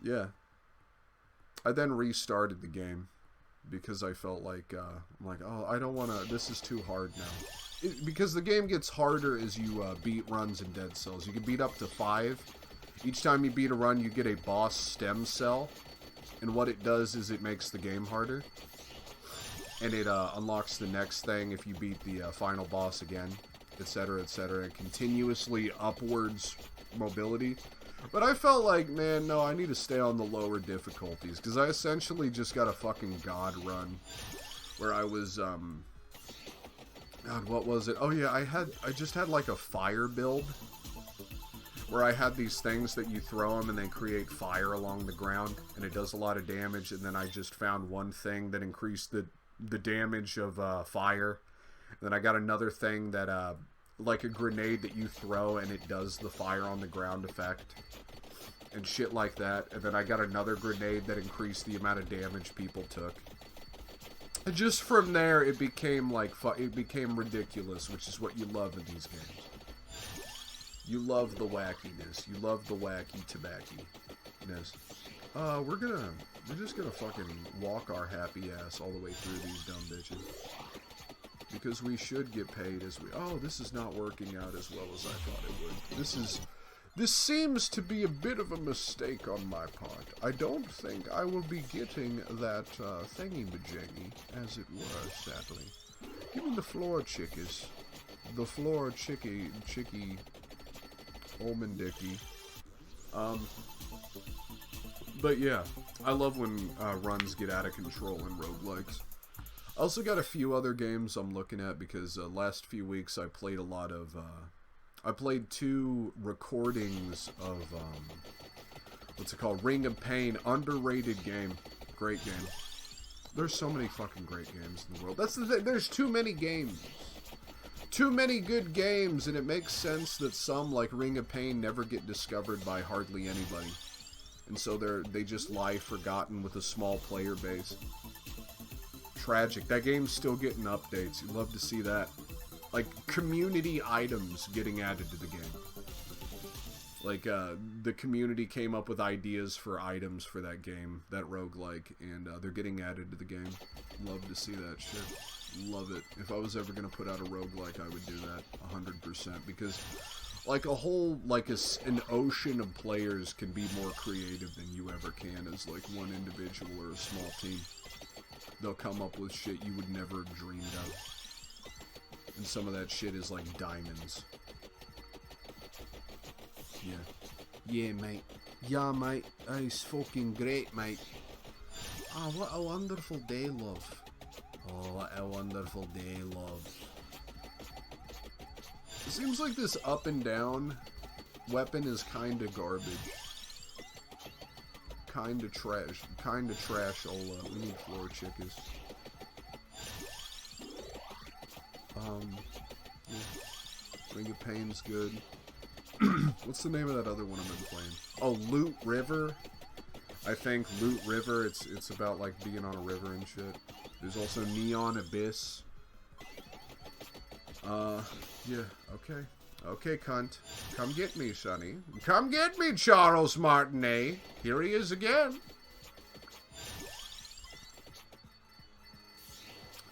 Yeah. I then restarted the game. Because I felt like, I'm like, oh, I don't want to, this is too hard now. Because the game gets harder as you beat runs in Dead Cells. You can beat up to 5. Each time you beat a run, you get a boss stem cell. And what it does is it makes the game harder. And it unlocks the next thing if you beat the final boss again, etc., etc. And continuously upwards mobility. But I felt like, man, no, I need to stay on the lower difficulties. Because I essentially just got a fucking god run. Where I was, God, what was it? Oh yeah, I just had like a fire build. Where I had these things that you throw them and they create fire along the ground. And it does a lot of damage. And then I just found one thing that increased the damage of fire. And then I got another thing that, like a grenade that you throw and it does the fire on the ground effect. And shit like that. And then I got another grenade that increased the amount of damage people took. And just from there, it became like, it became ridiculous, which is what you love in these games. You love the wackiness. You love the wacky tobacco-ness. We're just gonna fucking walk our happy ass all the way through these dumb bitches. Because we should get paid as oh, this is not working out as well as I thought it would. This seems to be a bit of a mistake on my part. I don't think I will be getting that thingy-majiggy, as it were, sadly. Give me the floor chickies. The floor chicky, Olmandicky. But yeah, I love when runs get out of control in roguelikes. I also got a few other games I'm looking at because last few weeks I played a lot of, I played 2 recordings of, what's it called? Ring of Pain, underrated game. Great game. There's so many fucking great games in the world. That's the thing. There's too many games. Too many good games, and it makes sense that some, like Ring of Pain, never get discovered by hardly anybody. And so they just lie forgotten with a small player base. Tragic. That game's still getting updates. You'd love to see that. Like, community items getting added to the game. Like, the community came up with ideas for items for that game, that roguelike, and they're getting added to the game. Love to see that shit. Love it. If I was ever going to put out a roguelike, I would do that 100%, because like a whole, like an ocean of players can be more creative than you ever can as like one individual or a small team. They'll come up with shit you would never have dreamed of. And some of that shit is like diamonds. Yeah. Yeah, mate. Yeah, mate. It's fucking great, mate. Ah, what a wonderful day, love. Oh, what a wonderful day, love. It seems like this up and down weapon is kinda garbage. Kinda trash. Kinda trash-ola. We need floor chickens. Yeah. Ring of Pain's good. What's the name of that other one I've been playing? Oh, Loot River. I think Loot River, it's about like being on a river and shit. There's also Neon Abyss. Yeah, okay. Okay, cunt. Come get me, Sonny. Come get me, Charles Martinet. Here he is again.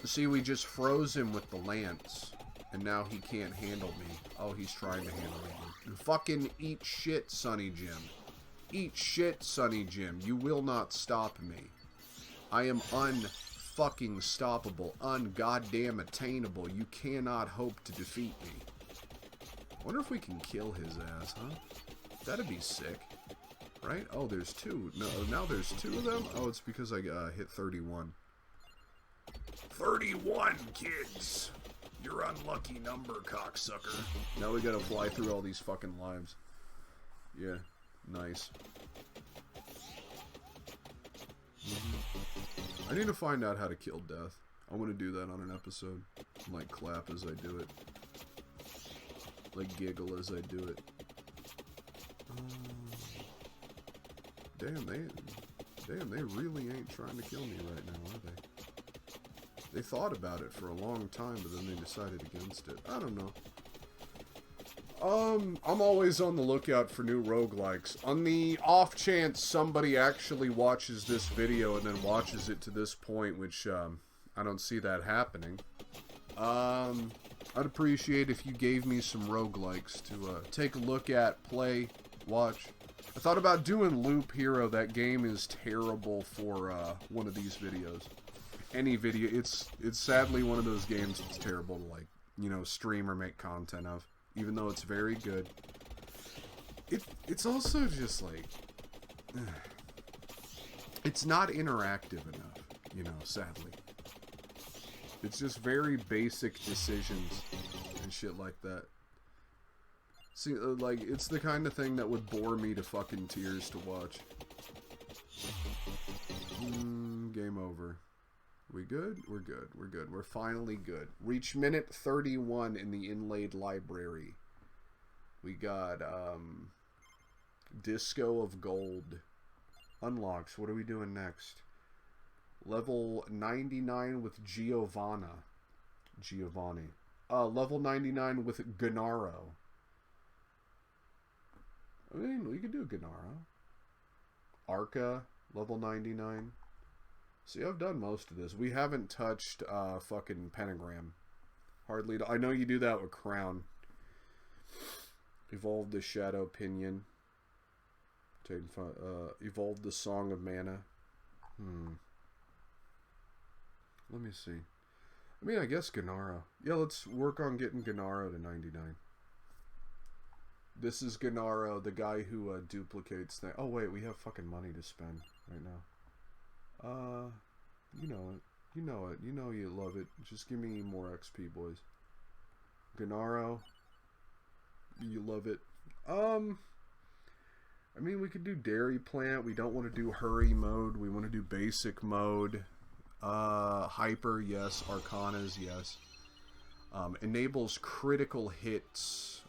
See, we just froze him with the lance. And now he can't handle me. Oh, he's trying to handle me. Fucking eat shit, Sonny Jim. Eat shit, Sonny Jim. You will not stop me. I am unfucking stoppable. Ungoddamn attainable. You cannot hope to defeat me. I wonder if we can kill his ass, huh? That'd be sick. Right? Oh, there's two. No, now there's two of them? Oh, it's because I hit 31. 31, kids! Your unlucky number, cocksucker. Now we gotta fly through all these fucking lives. Yeah, nice. I need to find out how to kill death. I want to do that on an episode. Like, clap as I do it. Like, giggle as I do it. Damn, they really ain't trying to kill me right now, are they? They thought about it for a long time, but then they decided against it. I don't know. I'm always on the lookout for new roguelikes. On the off chance somebody actually watches this video and then watches it to this point, which, I don't see that happening. I'd appreciate if you gave me some roguelikes to, take a look at, play, watch. I thought about doing Loop Hero. That game is terrible for, one of these videos. Any video. It's sadly one of those games that's terrible to, like, you know, stream or make content of. Even though it's very good. It's also just, like... it's not interactive enough, you know, sadly. It's just very basic decisions and shit like that. See, like, it's the kind of thing that would bore me to fucking tears to watch. Game over. We good? We're good. We're good. We're finally good. Reach minute 31 in the inlaid library. We got, Disco of Gold. Unlocks. What are we doing next? Level 99 with Giovanni. Level 99 with Gennaro. I mean, we could do Gennaro. Arca, level 99. See, I've done most of this. We haven't touched, fucking Pentagram. Hardly. I know you do that with Crown. Evolve the Shadow Pinion. Evolve the Song of Mana. Let me see. I mean, I guess Gennaro. Yeah, let's work on getting Gennaro to 99. This is Gennaro, the guy who, duplicates things. Oh, wait, we have fucking money to spend right now. You know it. You know it. You know you love it. Just give me more XP, boys. Gennaro. You love it. I mean, we could do Dairy Plant. We don't want to do Hurry mode. We want to do Basic mode. Hyper, yes. Arcanas, yes. Enables critical hits.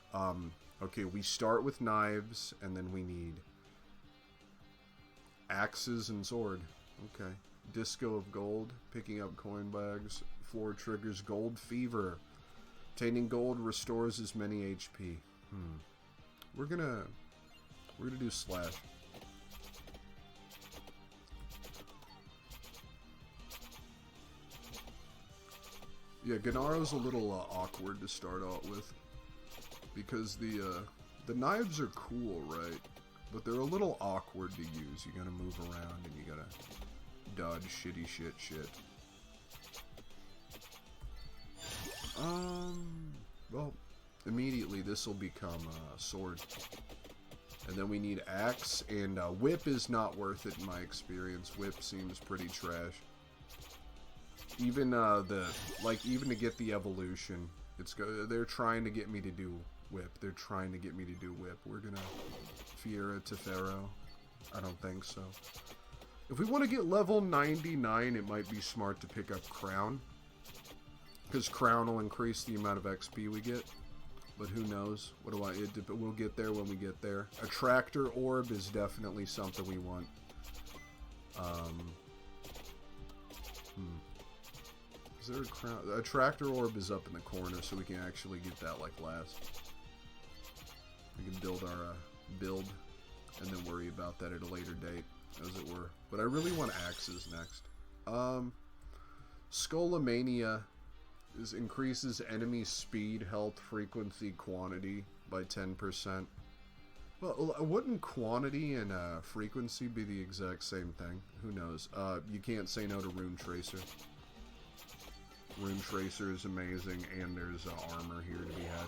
Okay, we start with knives, and then we need axes and sword. Okay. Disco of gold, picking up coin bags. Floor triggers gold fever. Obtaining gold restores as many HP. We're gonna do slash. Yeah, Gennaro's a little awkward to start out with, because the knives are cool, right? But they're a little awkward to use. You gotta move around and you gotta dodge shitty shit. Well, immediately this will become sword. And then we need axe, and whip is not worth it in my experience. Whip seems pretty trash. Even even to get the evolution, they're trying to get me to do whip. We're gonna Fiera Tefero. I don't think so. If we want to get level 99, it might be smart to pick up Crown, because Crown will increase the amount of XP we get. But who knows? We'll get there when we get there. Attractor Orb is definitely something we want. Is there a crown? A tractor orb is up in the corner, so we can actually get that like last. We can build our build, and then worry about that at a later date, as it were. But I really want axes next. Skullomania increases enemy speed, health, frequency, quantity by 10%. Well, wouldn't quantity and frequency be the exact same thing? Who knows? You can't say no to Rune Tracer. Rune Tracer is amazing, and there's armor here to be had.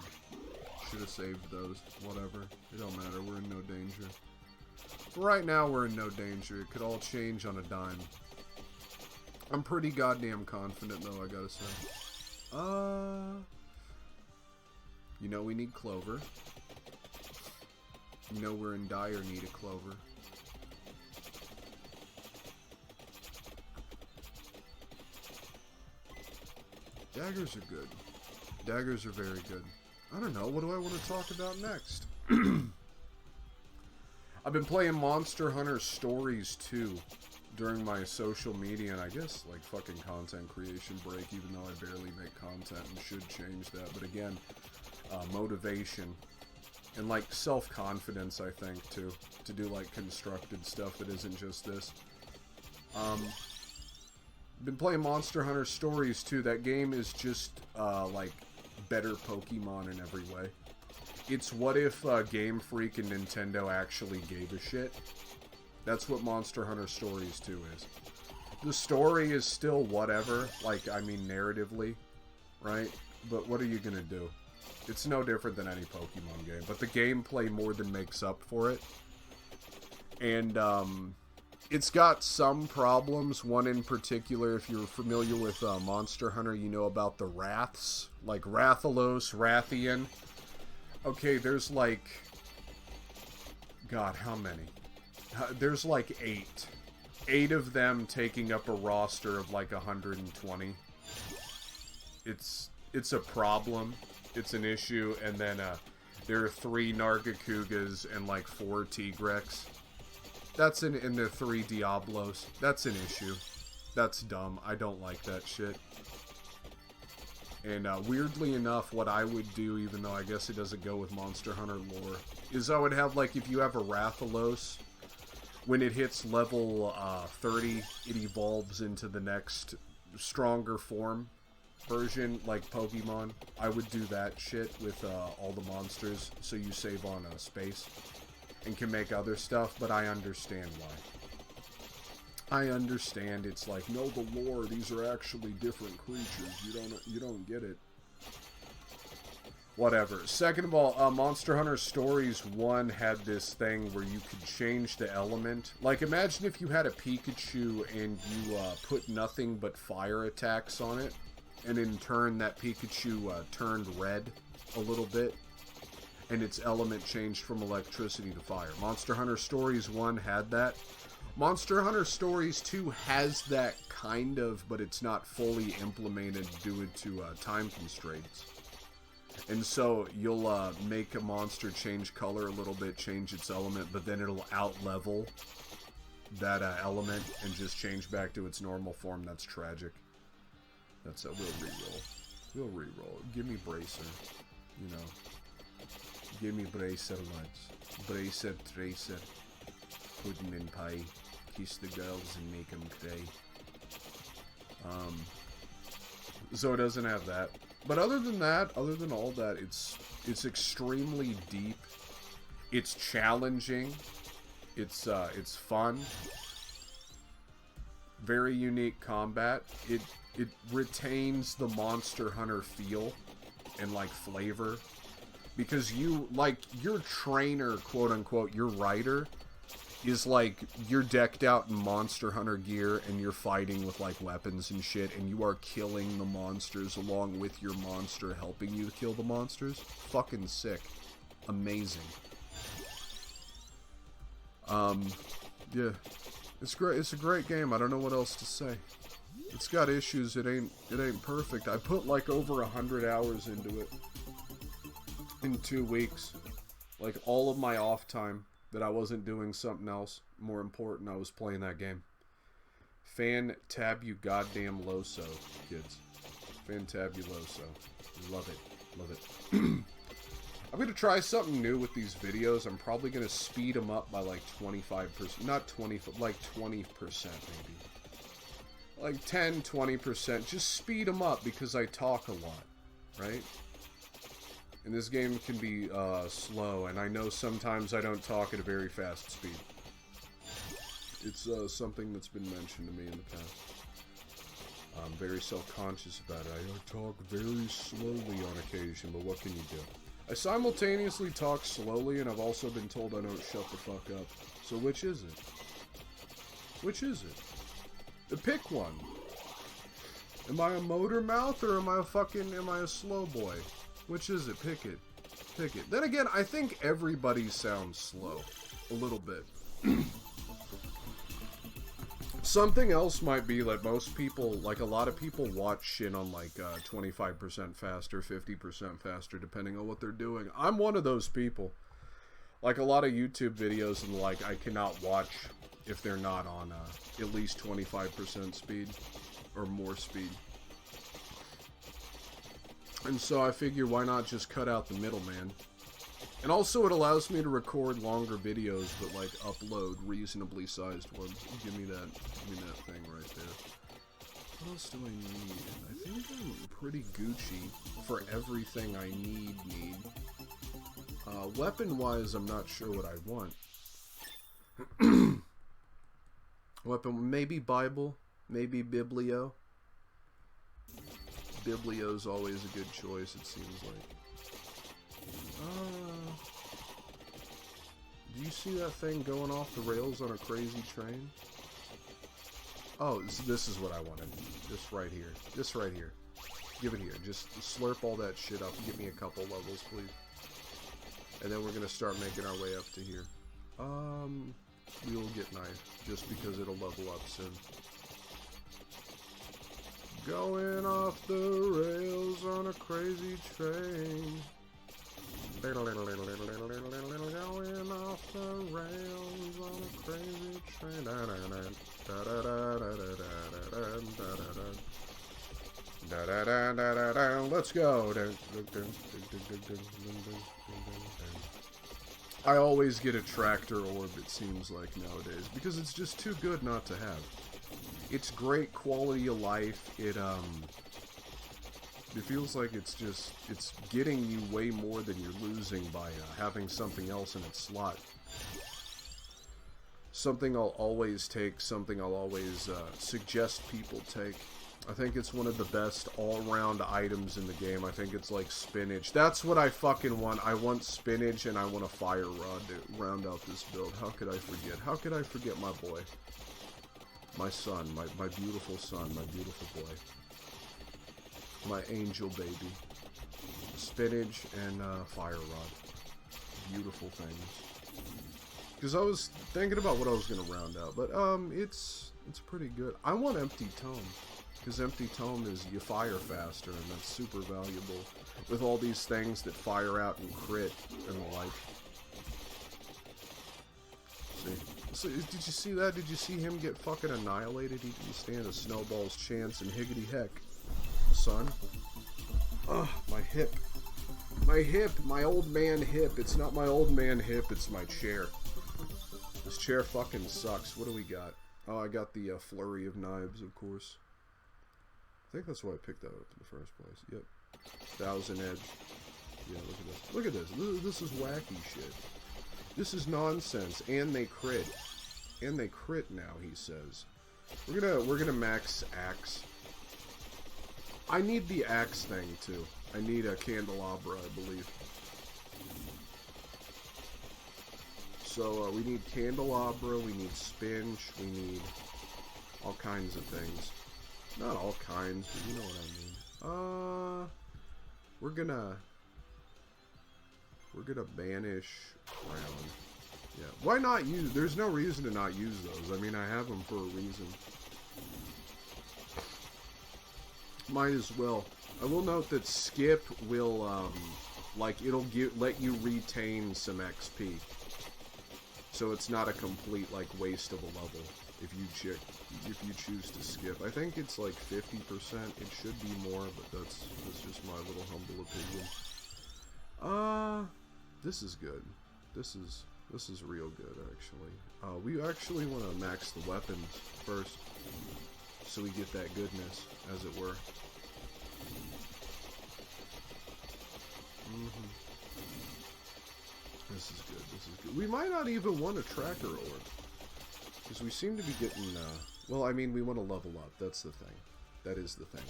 Should have saved those. Whatever. It don't matter. We're in no danger. Right now, we're in no danger. It could all change on a dime. I'm pretty goddamn confident, though, I gotta say. You know we need clover. You know we're in dire need of clover. Daggers are good. Daggers are very good. I don't know, what do I want to talk about next? I've been playing Monster Hunter Stories 2 during my social media, and I guess, like, fucking content creation break, even though I barely make content and should change that. But again, motivation and, like, self-confidence, I think, too, to do, like, constructed stuff that isn't just this. Been playing Monster Hunter Stories 2. That game is just, like, better Pokemon in every way. It's what if Game Freak and Nintendo actually gave a shit. That's what Monster Hunter Stories 2 is. The story is still whatever, like, I mean, narratively, right? But what are you gonna do? It's no different than any Pokemon game, but the gameplay more than makes up for it. And, it's got some problems. One in particular, if you're familiar with Monster Hunter, you know about the Wraths. Like Rathalos, Rathian. Okay, there's like... God, how many? There's like 8. 8 of them taking up a roster of like 120. It's a problem. It's an issue. And then there are 3 Nargacugas and like 4 Tigrex. That's and there are 3 Diablos. That's an issue. That's dumb. I don't like that shit. And weirdly enough, what I would do, even though I guess it doesn't go with Monster Hunter lore, is I would have, like, if you have a Rathalos, when it hits level 30, it evolves into the next stronger form version, like Pokemon. I would do that shit with all the monsters, so you save on space and can make other stuff, but I understand why. I understand it's like, no, the lore, these are actually different creatures. You don't get it. Whatever. Second of all, Monster Hunter Stories 1 had this thing where you could change the element. Like, imagine if you had a Pikachu and you put nothing but fire attacks on it, and in turn that Pikachu turned red a little bit, and its element changed from electricity to fire. Monster Hunter Stories 1 had that. Monster Hunter Stories 2 has that kind of, but it's not fully implemented due to time constraints. And so you'll make a monster change color a little bit, change its element, but then it'll out-level that element and just change back to its normal form. That's tragic. That's a we'll reroll. We'll reroll. Give me Bracer. You know. Give me Bracer lads. Bracer Tracer. Pudding and pie. Kiss the girls and make them cry. So it doesn't have that. But other than that, other than all that, it's extremely deep. It's challenging. It's fun. Very unique combat. It retains the Monster Hunter feel and like flavor. Because you, like, your trainer, quote unquote, your rider, is like, you're decked out in Monster Hunter gear and you're fighting with like weapons and shit, and you are killing the monsters along with your monster helping you to kill the monsters. Fucking sick. Amazing. Yeah. It's great. It's a great game. I don't know what else to say. It's got issues. It ain't perfect. I put like over 100 hours into it in 2 weeks. Like all of my off time that I wasn't doing something else more important, I was playing that game. Fantabuloso, kids. Fantabuloso. Love it. Love it. I'm going to try something new with these videos. I'm probably going to speed them up by like 25%. Not 20, like 20% maybe. Like 10, 20%. Just speed them up because I talk a lot, right? And this game can be slow, and I know sometimes I don't talk at a very fast speed. It's something that's been mentioned to me in the past. I'm very self-conscious about it. I talk very slowly on occasion, but what can you do? I simultaneously talk slowly, and I've also been told I don't shut the fuck up. So which is it? Which is it? Pick one. Am I a motor mouth, or am I a slow boy? Which is it? Pick it. Pick it. Then again, I think everybody sounds slow. A little bit. Something else might be like most people, like a lot of people watch shit on like 25% faster, 50% faster, depending on what they're doing. I'm one of those people. Like a lot of YouTube videos and like I cannot watch if they're not on at least 25% speed or more speed. And so I figure why not just cut out the middleman. And also it allows me to record longer videos, but like upload reasonably sized ones. Give me that thing right there. What else do I need? I think I'm pretty Gucci for everything I need. Weapon-wise, I'm not sure what I want. Weapon, maybe Bible, maybe Biblio. Biblio's always a good choice, it seems like. Do you see that thing going off the rails on a crazy train? Oh, this is what I wanted. This right here. This right here. Give it here. Just slurp all that shit up. Give me a couple levels, please. And then we're gonna start making our way up to here. We will get knife, just because it'll level up soon. Going off the rails on a crazy train. Going off the rails on a crazy train. Let's go. I always get a tractor orb, it seems like nowadays, because it's just too good not to have. It's great quality of life. It feels like it's getting you way more than you're losing by having something else in its slot. Something I'll always take, something I'll always suggest people take. I think it's one of the best all-round items in the game. I think it's like spinach. That's what I fucking want. I want spinach and I want a fire rod to round out this build. How could I forget? How could I forget my boy? My son, my beautiful son, my beautiful boy. My angel baby. Spinach and fire rod. Beautiful things. Because I was thinking about what I was going to round out. But, it's pretty good. I want Empty Tome. Because Empty Tome is you fire faster, and that's super valuable. With all these things that fire out and crit and the like. See? So, did you see that? Did you see him get fucking annihilated? He didn't stand a snowball's chance in higgity heck. Son. Ugh, my hip. My hip. My old man hip. It's not my old man hip, it's my chair. This chair fucking sucks. What do we got? Oh, I got the flurry of knives, of course. I think that's why I picked that up in the first place. Yep. 1000 edge. Yeah, look at this. Look at this. This is wacky shit. This is nonsense. And they crit. And they crit now, he says. We're gonna max axe. I need the axe thing too. I need a candelabra, I believe. So we need candelabra, we need spinch, we need all kinds of things. Not all kinds, but you know what I mean. We're gonna banish round. Yeah, why not use? There's no reason to not use those. I mean, I have them for a reason. Might as well. I will note that skip will, like, it'll let you retain some XP. So it's not a complete, like, waste of a level if you choose to skip. I think it's like 50%. It should be more, but that's just my little humble opinion. This is good. This is real good, actually. We actually want to max the weapons first, so we get that goodness, as it were. This is good, this is good. We might not even want a tracker orb. Because we seem to be getting, well, I mean, we want to level up. That's the thing. That is the thing.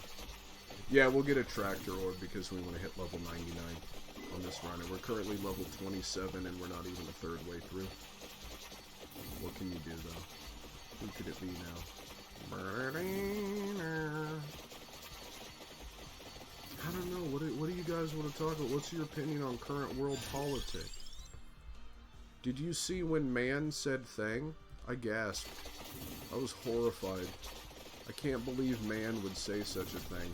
Yeah, we'll get a tractor orb because we want to hit level 99 on this run. And we're currently level 27 and we're not even a third way through. What can you do, though? Who could it be now? I don't know. What do you guys want to talk about? What's your opinion on current world politics? Did you see when man said thing? I gasped. I was horrified. I can't believe man would say such a thing.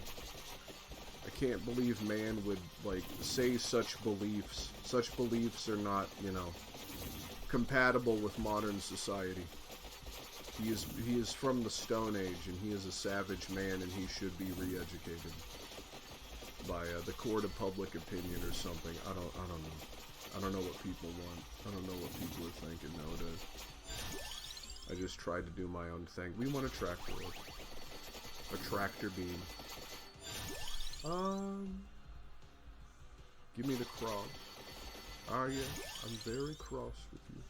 I can't believe man would, like, say such beliefs. Such beliefs are not, you know, compatible with modern society. He is from the Stone Age, and he is a savage man, and he should be re-educated by the court of public opinion or something. I don't know. I don't know what people want. I don't know what people are thinking nowadays. I just tried to do my own thing. We want a tractor orb. A tractor beam. Give me the cross. Ah, yeah. I'm very cross with you.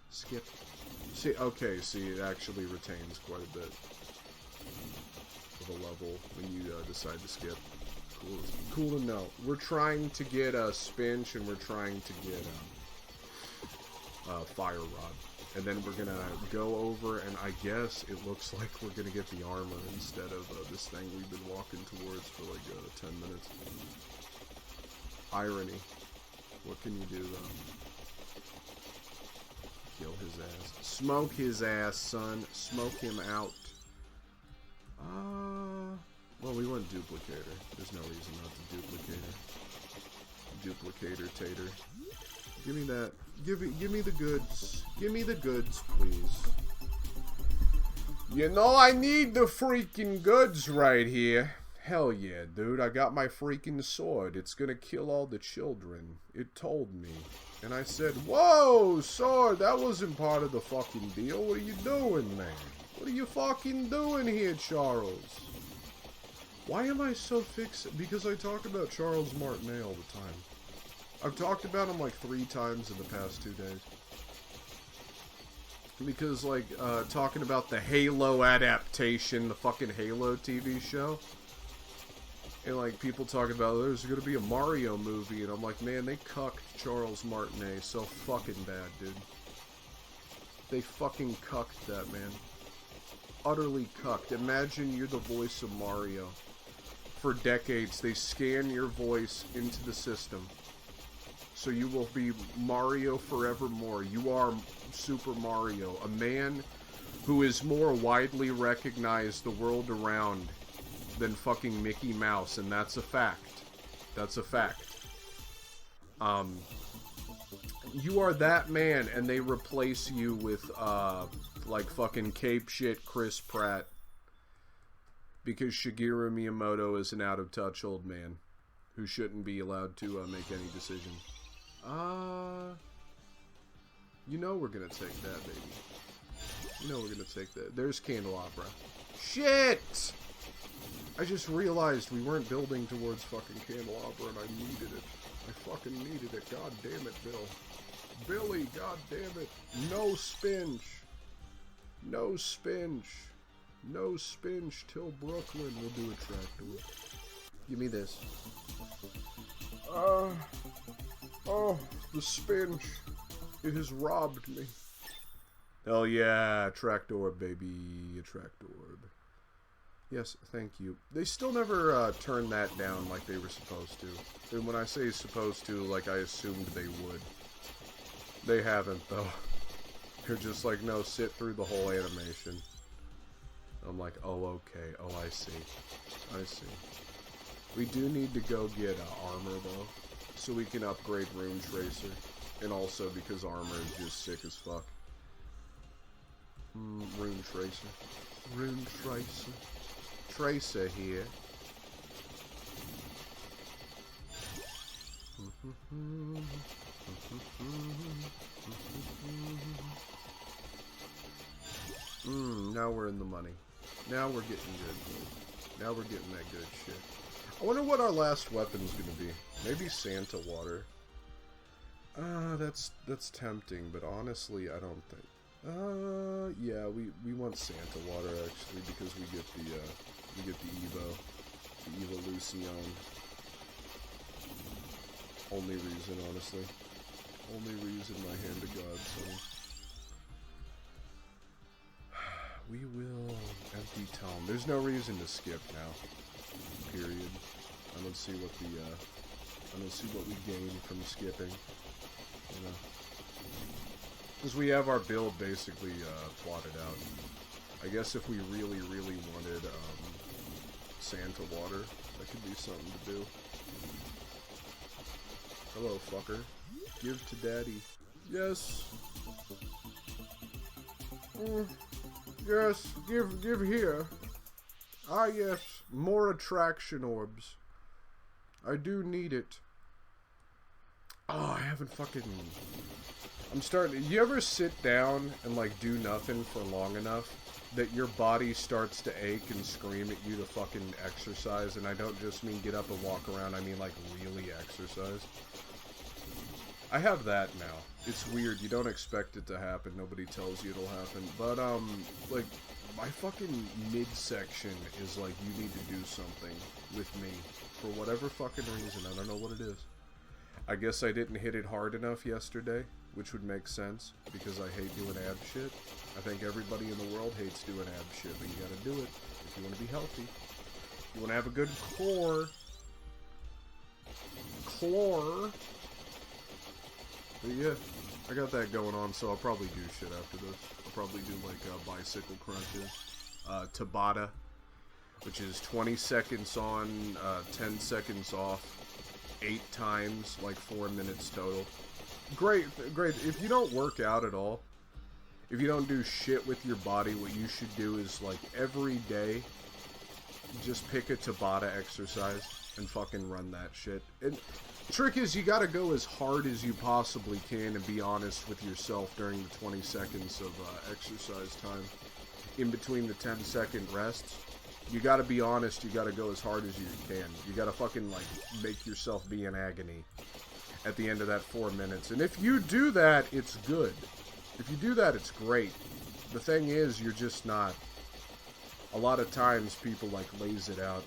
Skip. See, okay, see, it actually retains quite a bit of a level when you decide to skip. Cool to know. We're trying to get a spinch, and we're trying to get fire rod. And then we're gonna go over, and I guess it looks like we're gonna get the armor instead of this thing we've been walking towards for like 10 minutes. Irony. What can you do, though? Kill his ass. Smoke his ass, son. Smoke him out. Well, we want duplicator. There's no reason not to duplicator. Duplicator tater. Give me that. Give me the goods. Give me the goods, please. You know I need the freaking goods right here. Hell yeah, dude. I got my freaking sword. It's gonna kill all the children. It told me. And I said, whoa, sword, that wasn't part of the fucking deal. What are you doing, man? What are you fucking doing here, Charles? Why am I so fixed? Because I talk about Charles Martinet all the time. I've talked about him like 3 times in the past 2 days. Because, like, talking about the Halo adaptation, the fucking Halo TV show. And, like, people talking about, there's gonna be a Mario movie, and I'm like, man, they cucked Charles Martinet so fucking bad, dude. They fucking cucked that, man. Utterly cucked. Imagine you're the voice of Mario. For decades, they scan your voice into the system. So you will be Mario forevermore. You are Super Mario, a man who is more widely recognized the world around than fucking Mickey Mouse, and that's a fact. That's a fact. You are that man, and they replace you with, like fucking cape shit Chris Pratt. Because Shigeru Miyamoto is an out-of-touch old man who shouldn't be allowed to make any decision. You know we're gonna take that, baby. You know we're gonna take that. There's Candelabra. Shit! I just realized we weren't building towards fucking Candelabra and I needed it. I fucking needed it. God damn it, Bill. Billy, god damn it. No spinch. No spinch. No spinch till Brooklyn. We'll do a tractor. Give me this. Oh, the spinch. It has robbed me. Hell yeah, tractor, baby. A tractor. Yes, thank you. They still never turned that down like they were supposed to. And when I say supposed to, like I assumed they would. They haven't, though. They're just like, no, sit through the whole animation. I'm like, oh, okay. Oh, I see. I see. We do need to go get armor, though. So we can upgrade Rune Tracer. And also because armor is just sick as fuck. Rune Tracer. Rune Tracer. Tracer here. Now we're in the money. Now we're getting good. Now we're getting that good shit. I wonder what our last weapon's gonna be. Maybe Santa water. That's tempting, but honestly, I don't think. Yeah, we want Santa water actually because we get the Evolution. Only reason, honestly. Only reason, my hand to God, son. We will empty tome. There's no reason to skip now. Period. I don't see what we gain from skipping. You know. Because we have our build basically plotted out. I guess if we really, really wanted Santa water, that could be something to do. Hello, fucker. Give to daddy. Yes. Yes, give here. Ah, yes. More attraction orbs. I do need it. Oh, I haven't fucking... I'm starting... You ever sit down and, like, do nothing for long enough that your body starts to ache and scream at you to fucking exercise? And I don't just mean get up and walk around, I mean, like, really exercise. I have that now. It's weird. You don't expect it to happen. Nobody tells you it'll happen. But, like, my fucking midsection is like, you need to do something with me. For whatever fucking reason. I don't know what it is. I guess I didn't hit it hard enough yesterday, which would make sense, because I hate doing ab shit. I think everybody in the world hates doing ab shit, but you gotta do it if you want to be healthy. You want to have a good core. But yeah, I got that going on, so I'll probably do shit after this. I'll probably do, like, bicycle crunches. Tabata, which is 20 seconds on, 10 seconds off, 8 times, like 4 minutes total. Great. If you don't work out at all, if you don't do shit with your body, what you should do is, like, every day, just pick a Tabata exercise and fucking run that shit. And the trick is, you gotta go as hard as you possibly can and be honest with yourself during the 20 seconds of exercise time. In between the 10-second rests, you gotta be honest, you gotta go as hard as you can. You gotta fucking, like, make yourself be in agony at the end of that 4 minutes. And if you do that, it's good. If you do that, it's great. The thing is, you're just not... A lot of times, people, like, laze it out.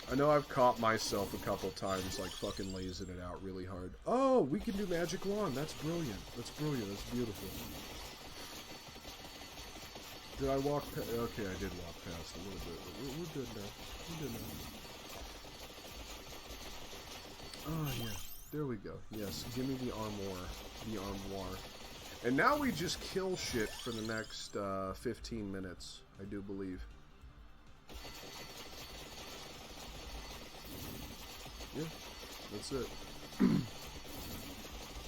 I know I've caught myself a couple times, like, fucking lazing it out really hard. Oh, we can do Magic Wand. That's brilliant. That's brilliant. That's beautiful. Did I walk past? Okay, I did walk past a little bit, but we're good now. We're good now. Oh, yeah. There we go. Yes, give me the armoire. The armoire. And now we just kill shit for the next 15 minutes, I do believe. Yeah, that's it.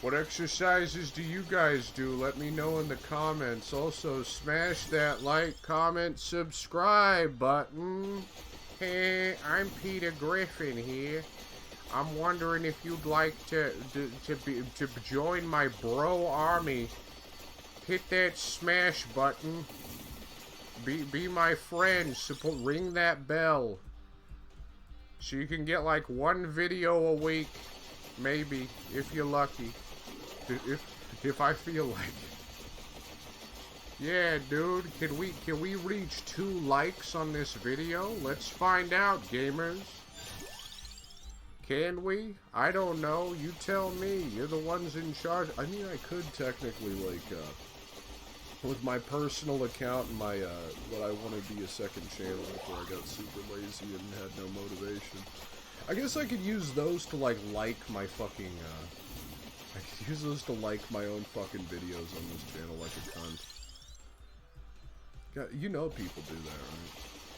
What exercises do you guys do? Let me know in the comments. Also, smash that like, comment, subscribe button. Hey, I'm Peter Griffin here. I'm wondering if you'd like to join my bro army. Hit that smash button. Be my friend. Support. Ring that bell. So you can get like one video a week, maybe, if you're lucky. If I feel like it. Yeah, dude. Can we reach 2 likes on this video? Let's find out, gamers. Can we? I don't know. You tell me. You're the ones in charge. I mean, I could technically, like, with my personal account and my, what I want to be a second channel before I got super lazy and had no motivation. I guess I could use those to, like my fucking, I could use those to like my own fucking videos on this channel like a cunt. God, you know people do that, right?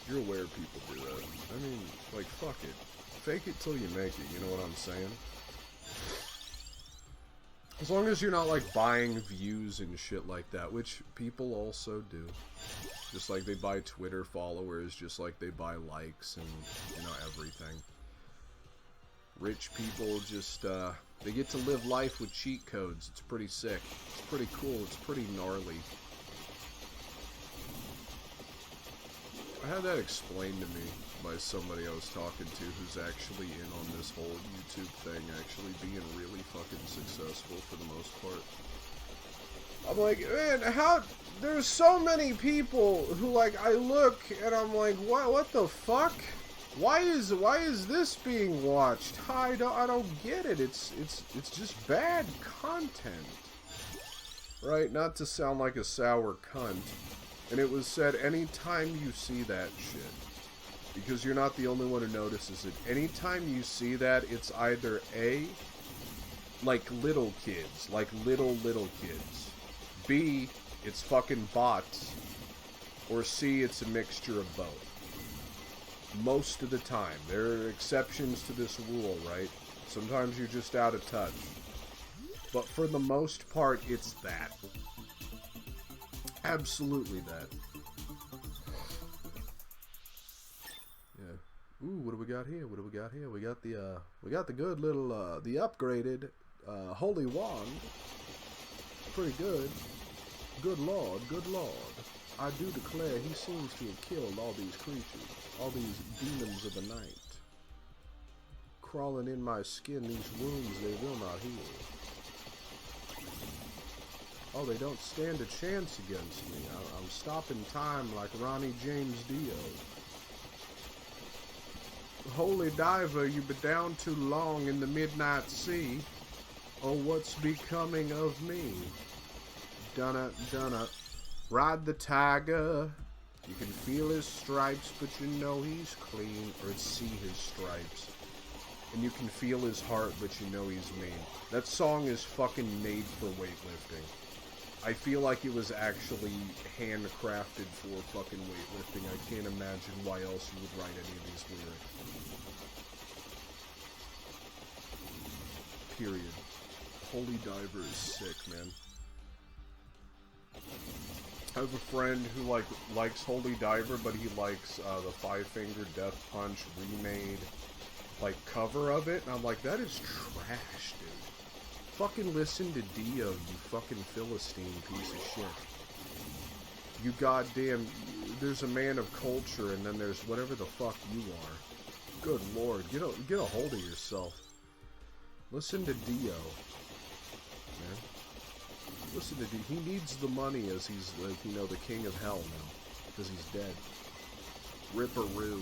You're aware people do that. I mean, like, fuck it. Fake it till you make it, you know what I'm saying? As long as you're not, like, buying views and shit like that, which people also do. Just like they buy Twitter followers, just like they buy likes and, you know, everything. Rich people just, they get to live life with cheat codes. It's pretty sick. It's pretty cool. It's pretty gnarly. I had that explained to me by somebody I was talking to who's actually in on this whole YouTube thing, actually being really fucking successful for the most part. I'm like, man, how, there's so many people who, like, I look and I'm like, what the fuck? Why is this being watched? I don't get it. It's just bad content. Right? Not to sound like a sour cunt. And it was said, anytime you see that shit, because you're not the only one who notices it, anytime you see that, it's either A, like little kids, like little kids, B, it's fucking bots, or C, it's a mixture of both. Most of the time. There are exceptions to this rule, right? Sometimes you're just out of touch. But for the most part, it's that. Absolutely that. Yeah. Ooh, what do we got here? What do we got here? We got the good little, the upgraded, holy wand. Pretty good. Good lord, good lord. I do declare he seems to have killed all these creatures, all these demons of the night. Crawling in my skin, these wounds they will not heal. Oh, they don't stand a chance against me. I'm stopping time like Ronnie James Dio. Holy diver, you've been down too long in the midnight sea. Oh, what's becoming of me? Dunna. Ride the tiger. You can feel his stripes, but you know he's clean. Or see his stripes. And you can feel his heart, but you know he's mean. That song is fucking made for weightlifting. I feel like it was actually handcrafted for fucking weightlifting. I can't imagine why else you would write any of these lyrics. Period. Holy Diver is sick, man. I have a friend who likes Holy Diver, but he likes the Five Finger Death Punch remade cover of it, and I'm like, that is trash, dude. Fucking listen to Dio, you fucking Philistine piece of shit. You goddamn, there's a man of culture, and then there's whatever the fuck you are. Good lord, get a hold of yourself. Listen to Dio, man. Listen to Dio. He needs the money as he's, like, you know, the king of hell now, because he's dead. Ripperoo.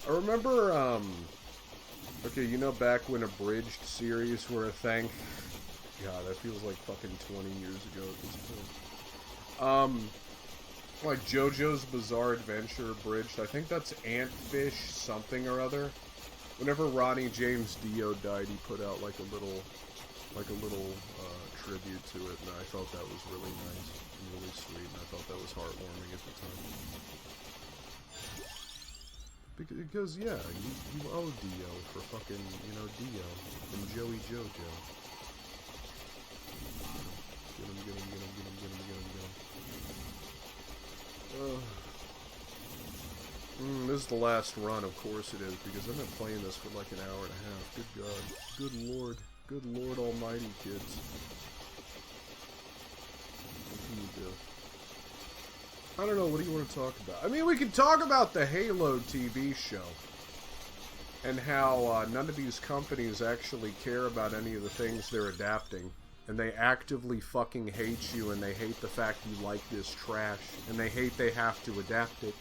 I remember, okay, you know back when abridged series were a thing? God, that feels like fucking 20 years ago at this point. Like JoJo's Bizarre Adventure abridged. I think that's Antfish something or other. Whenever Ronnie James Dio died, he put out like a little tribute to it, and I thought that was really nice and really sweet, and I thought that was heartwarming at the time. Because yeah, you owe Dio for fucking, you know, Dio and Joey Jojo. Get him, get him, get him, get him, get him, get him, get him. This is the last run, of course it is, because I've been playing this for like an hour and a half. Good God. Good Lord. Good Lord Almighty, kids. What can you do? I don't know, what do you want to talk about? I mean, we can talk about the Halo TV show. And how none of these companies actually care about any of the things they're adapting. And they actively fucking hate you, and they hate the fact you like this trash. And they hate they have to adapt it.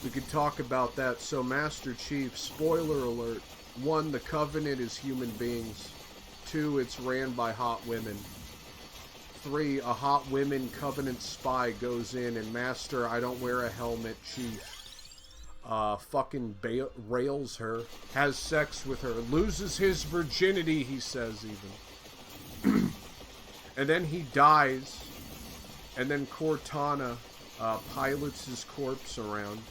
We could talk about that. So, Master Chief, spoiler alert. 1, the Covenant is human beings. 2, it's ran by hot women. 3, a hot women Covenant spy goes in and Master, I don't wear a helmet, Chief, fucking rails her, has sex with her, loses his virginity, he says even. And then he dies. And then Cortana pilots his corpse around.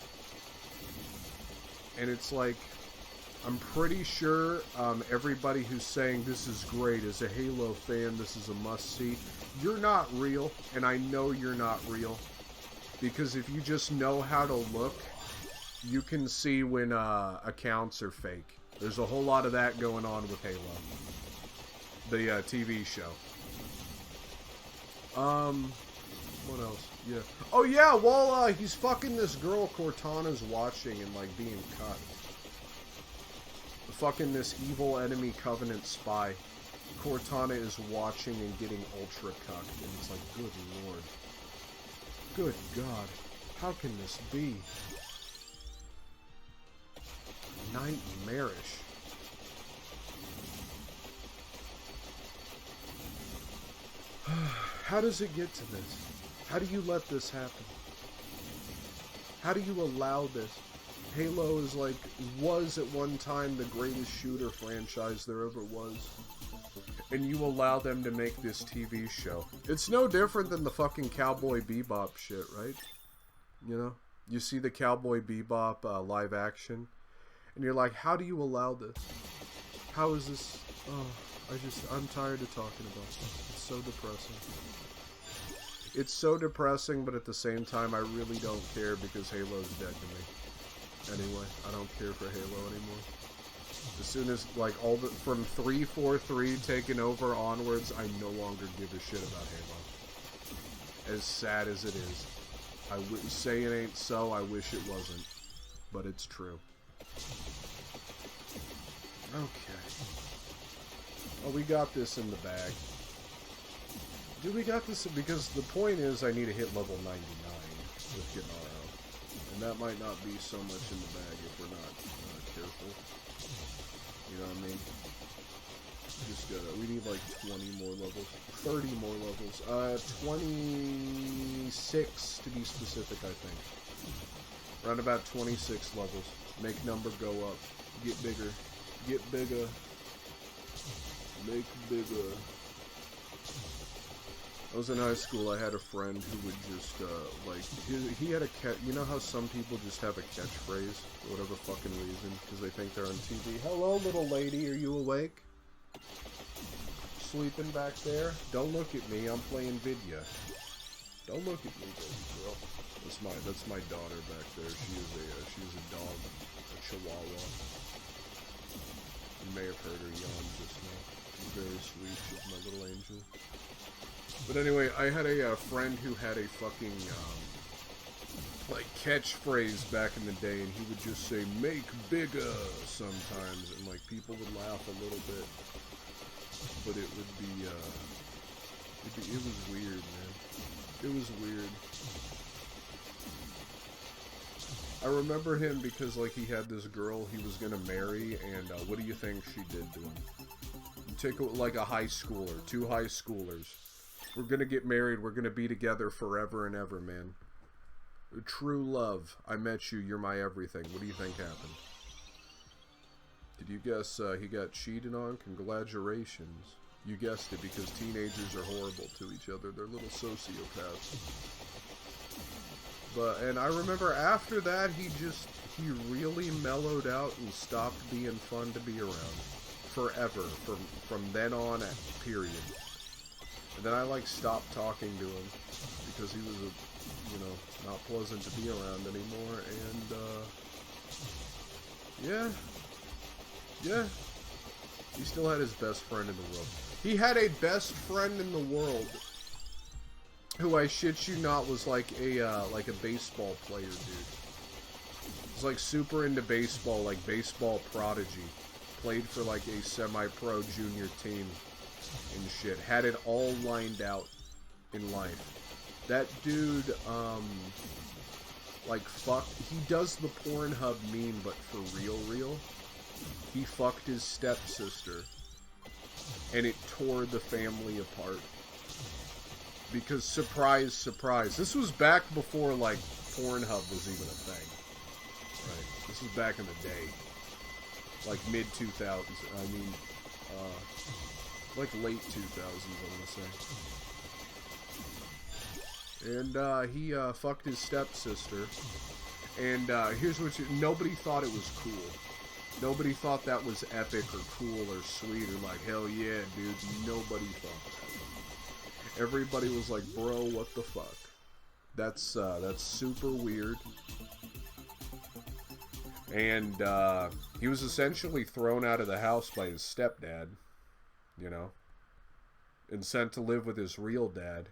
And it's like, I'm pretty sure everybody who's saying this is great, as a Halo fan, this is a must-see. You're not real, and I know you're not real. Because if you just know how to look, you can see when accounts are fake. There's a whole lot of that going on with Halo. The TV show. What else? Yeah. Oh yeah, while he's fucking this girl, Cortana's watching and like being cut. Fucking this evil enemy Covenant spy. Cortana is watching and getting ultra cucked, and it's like, good lord. Good God. How can this be? Nightmarish. How does it get to this? How do you let this happen? How do you allow this? Halo is like, was at one time the greatest shooter franchise there ever was. And you allow them to make this TV show. It's no different than the fucking Cowboy Bebop shit, right? You know? You see the Cowboy Bebop live action, and you're like, how do you allow this? How is this? Oh, I'm tired of talking about this. It's so depressing. It's so depressing, but at the same time, I really don't care because Halo's dead to me. Anyway, I don't care for Halo anymore. As soon as, like, from 343 taken over onwards, I no longer give a shit about Halo. As sad as it is. I wouldn't say it ain't so, I wish it wasn't. But it's true. Okay. Oh, we got this in the bag. Dude, we got this, because the point is I need to hit level 99 with Gennaro. And that might not be so much in the bag if we're not careful. You know what I mean? Just gotta, we need like 20 more levels. 30 more levels. 26 to be specific, I think. Around about 26 levels. Make number go up. Get bigger. Get bigger. Make bigger. I was in high school, I had a friend who would just, like, he had a you know how some people just have a catchphrase for whatever fucking reason, because they think they're on TV? Hello, little lady, are you awake? Sleeping back there? Don't look at me, I'm playing video. Don't look at me, baby girl. That's my daughter back there. She is a dog, a chihuahua. You may have heard her yawn just now. She's very sweet, she's my little angel. But anyway, I had a friend who had a fucking, like, catchphrase back in the day, and he would just say, make bigger, sometimes, and, like, people would laugh a little bit, but it would be, it was weird, man. It was weird. I remember him because, like, he had this girl he was gonna marry, and, what do you think she did to him? Take, like, a high schooler, 2 high schoolers. We're gonna get married, we're gonna be together forever and ever, man. True love. I met you, you're my everything. What do you think happened? Did you guess he got cheated on? Congratulations. You guessed it, because teenagers are horrible to each other. They're little sociopaths. And I remember after that, he really mellowed out and stopped being fun to be around. Forever. From then on, period. And then I, like, stopped talking to him, because he was, not pleasant to be around anymore, and, yeah. He still had his best friend in the world. He had a best friend in the world who, I shit you not, was like a baseball player, dude. Was like super into baseball, like baseball prodigy. Played for like a semi-pro junior team and shit. Had it all lined out in life. That dude, like, he does the Pornhub meme, but for real. He fucked his stepsister, and it tore the family apart. Because, surprise, surprise, this was back before, like, Pornhub was even a thing. Right? This was back in the day. Like, mid-2000s. I mean, like, late 2000s, I want to say. And, he, fucked his stepsister. And, here's what nobody thought it was cool. Nobody thought that was epic or cool or sweet or like, hell yeah, dude. Nobody thought that. Everybody was like, bro, what the fuck? That's super weird. And, he was essentially thrown out of the house by his stepdad, and sent to live with his real dad.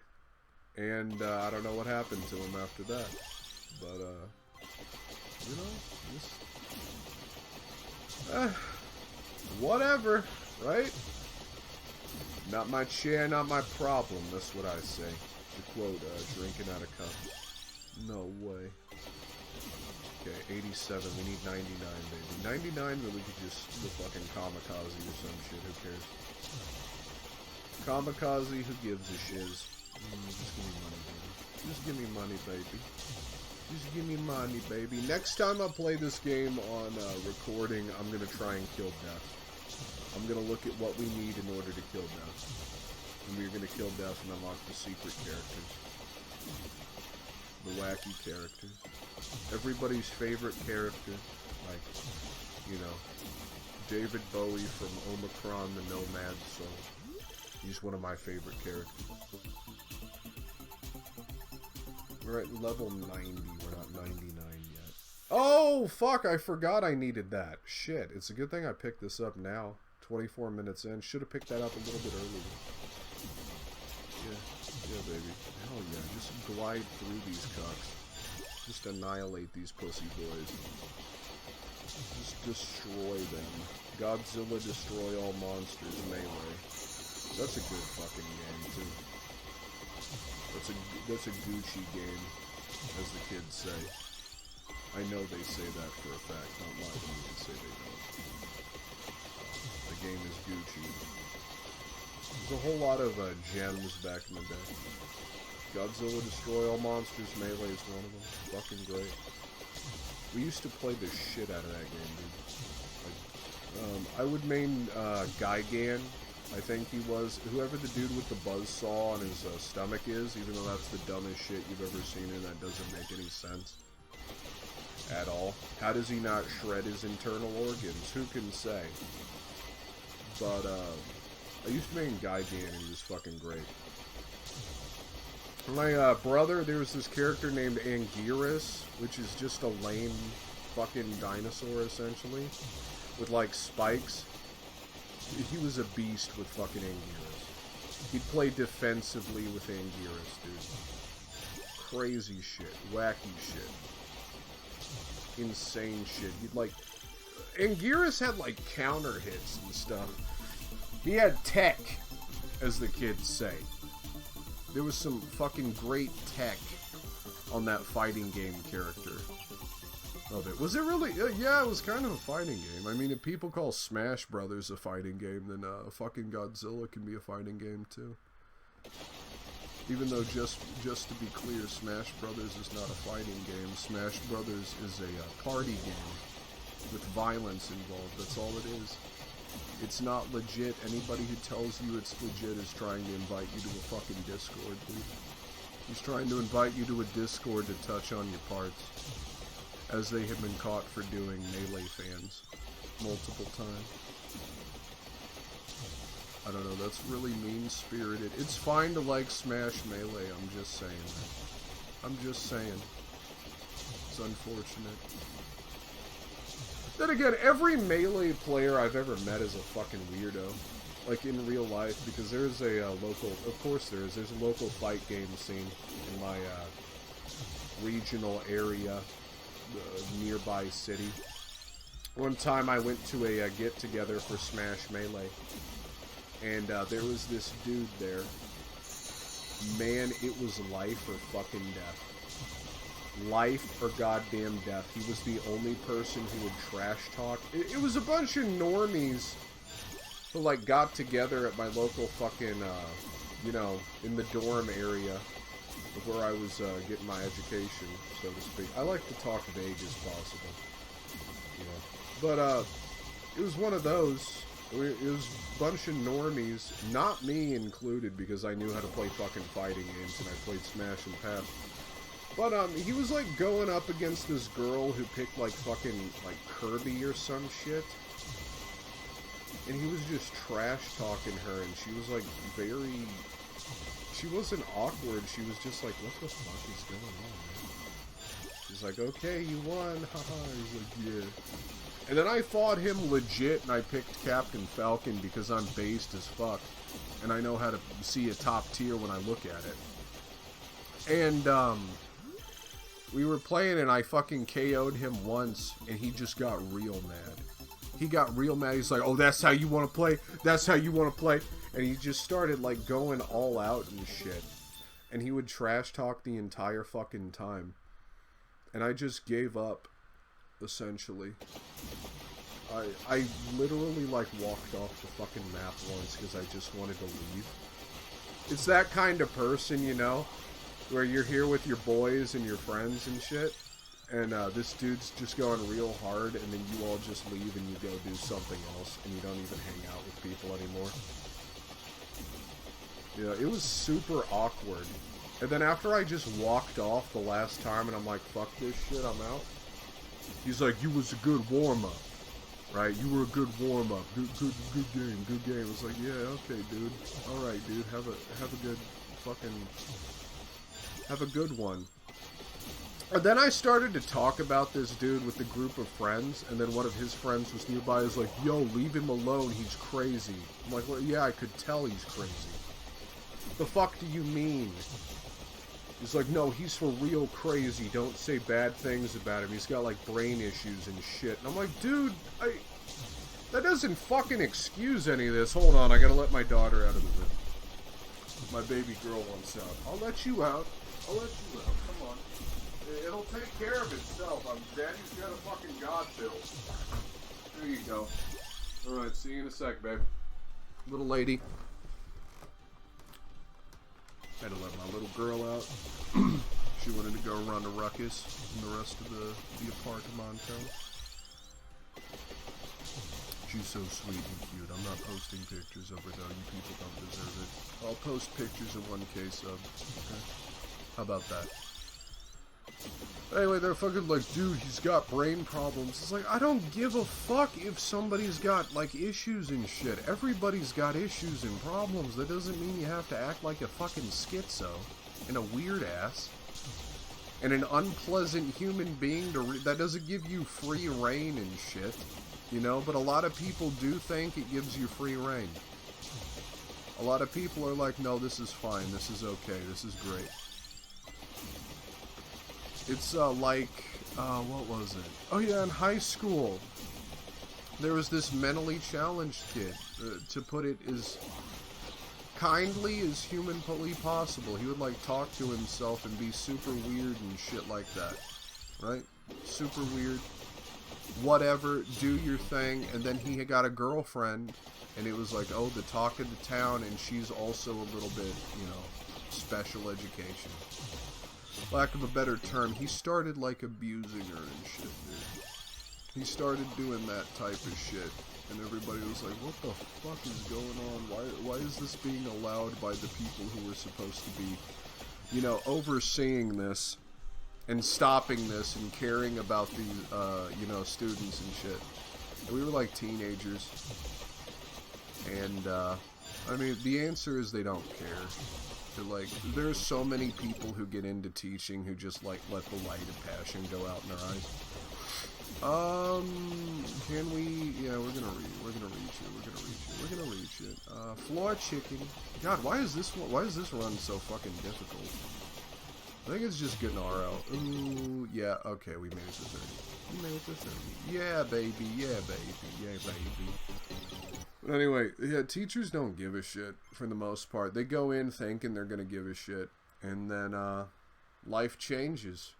And, I don't know what happened to him after that. But, whatever, right? Not my chair, not my problem, that's what I say. To quote, drinking out of cup. No way. Okay, 87, we need 99, baby. 99, then we could just the fucking kamikaze or some shit, who cares? Kamikaze, who gives a shiz? Just give me money, baby. Just give me money, baby. Next time I play this game on recording, I'm going to try and kill Death. I'm going to look at what we need in order to kill Death. And we're going to kill Death and unlock the secret characters. The wacky characters. Everybody's favorite character. Like, David Bowie from Omicron, the Nomad Soul. He's one of my favorite characters. We're at level 90, we're not 99 yet. Oh, fuck, I forgot I needed that. Shit, it's a good thing I picked this up now. 24 minutes in. Should have picked that up a little bit earlier. Yeah, baby. Hell yeah, just glide through these cucks. Just annihilate these pussy boys. Just destroy them. Godzilla Destroy All Monsters Melee. That's a good fucking game, too. That's a Gucci game, as the kids say. I know they say that for a fact, not lie to me and say they don't. The game is Gucci. There's a whole lot of gems back in the day. Godzilla Destroy All Monsters Melee is one of them. Fucking great. We used to play the shit out of that game, dude. I would main Gigan. I think he was, whoever the dude with the buzzsaw on his stomach is, even though that's the dumbest shit you've ever seen and that doesn't make any sense at all. How does he not shred his internal organs? Who can say? But, I used to main Gigan and he was fucking great. My brother, there was this character named Anguirus, which is just a lame fucking dinosaur, essentially, with, like, spikes. He was a beast with fucking Anguirus. He'd play defensively with Anguirus, dude. Crazy shit. Wacky shit. Insane shit. You'd like... Anguirus had, like, counter hits and stuff. He had tech, as the kids say. There was some fucking great tech on that fighting game character. Of it. Was it really? Yeah, it was kind of a fighting game. I mean, if people call Smash Brothers a fighting game, then fucking Godzilla can be a fighting game too. Even though, just to be clear, Smash Brothers is not a fighting game. Smash Brothers is a party game with violence involved. That's all it is. It's not legit. Anybody who tells you it's legit is trying to invite you to a fucking Discord, dude. He's trying to invite you to a Discord to touch on your parts, as they have been caught for doing Melee fans multiple times. I don't know, that's really mean-spirited. It's fine to like Smash Melee, I'm just saying that. I'm just saying. It's unfortunate. Then again, every Melee player I've ever met is a fucking weirdo. Like, in real life, because there's a local... Of course there is. There's a local fight game scene in my regional area, nearby city. One time I went to a get-together for Smash Melee. And there was this dude there. Man, it was life or fucking death. Life or goddamn death. He was the only person who would trash talk. It was a bunch of normies who, like, got together at my local fucking, you know, in the dorm area of where I was getting my education, so to speak. I like to talk vague as possible, you know. But, it was one of those. It was a bunch of normies, not me included, because I knew how to play fucking fighting games and I played Smash in the past. But, he was, like, going up against this girl who picked, like, fucking, like, Kirby or some shit. And he was just trash-talking her, and she was, like, very... She wasn't awkward, she was just like, what the fuck is going on, man? She's like, okay, you won, haha. He's like, yeah. And then I fought him legit, and I picked Captain Falcon because I'm based as fuck. And I know how to see a top tier when I look at it. And, we were playing, and I fucking KO'd him once, and he just got real mad. He got real mad. He's like, oh, that's how you want to play? That's how you want to play? And he just started, like, going all out and shit. And he would trash talk the entire fucking time. And I just gave up, essentially. I literally, like, walked off the fucking map once because I just wanted to leave. It's that kind of person, you know? Where you're here with your boys and your friends and shit. And this dude's just going real hard, and then you all just leave and you go do something else, and you don't even hang out with people anymore. Yeah, it was super awkward. And then after I just walked off the last time, and I'm like, fuck this shit, I'm out. He's like, you was a good warm-up, right? You were a good warm-up. Good game, good game. I was like, yeah, okay, dude. Alright, dude, have a good fucking... Have a good one. And then I started to talk about this dude with a group of friends, and then one of his friends was nearby. Is like, yo, leave him alone, he's crazy. I'm like, well, yeah, I could tell he's crazy. The fuck do you mean? He's like, no, he's for real crazy. Don't say bad things about him. He's got, like, brain issues and shit. And I'm like, dude, that doesn't fucking excuse any of this. Hold on, I gotta let my daughter out of the room. My baby girl wants out. I'll let you out. I'll let you out. Come on. It'll take care of itself. Daddy's got a fucking God bill. There you go. Alright, see you in a sec, babe. Little lady. Had to let my little girl out. She wanted to go run a ruckus in the rest of the apartamento. She's so sweet and cute. I'm not posting pictures of her though. You people don't deserve it. I'll post pictures in 1K sub. Okay? How about that? Anyway, they're fucking like, dude, he's got brain problems. It's like, I don't give a fuck if somebody's got, like, issues and shit. Everybody's got issues and problems. That doesn't mean you have to act like a fucking schizo and a weird ass and an unpleasant human being. That doesn't give you free reign and shit, you know? But a lot of people do think it gives you free reign. A lot of people are like, no, this is fine. This is okay. This is great. It's, like, what was it? Oh, yeah, in high school, there was this mentally challenged kid, to put it as kindly as humanly possible. He would, like, talk to himself and be super weird and shit like that, right? Super weird. Whatever, do your thing, and then he had got a girlfriend, and it was like, oh, the talk of the town, and she's also a little bit, you know, special education. Lack of a better term, he started, like, abusing her and shit, dude. He started doing that type of shit. And everybody was like, what the fuck is going on? Why is this being allowed by the people who were supposed to be, you know, overseeing this and stopping this and caring about these, you know, students and shit. And we were like teenagers. And, I mean, the answer is they don't care. They're like, there's so many people who get into teaching who just, like, let the light of passion go out in their eyes. Can we, yeah, we're gonna reach it. Floor chicken. God, why is this run so fucking difficult? I think it's just getting R out. Ooh, yeah, okay, we made it to 30. We made it to 30. Yeah, baby, yeah, baby, yeah, baby. But anyway, yeah, teachers don't give a shit for the most part. They go in thinking they're gonna give a shit, and then, life changes.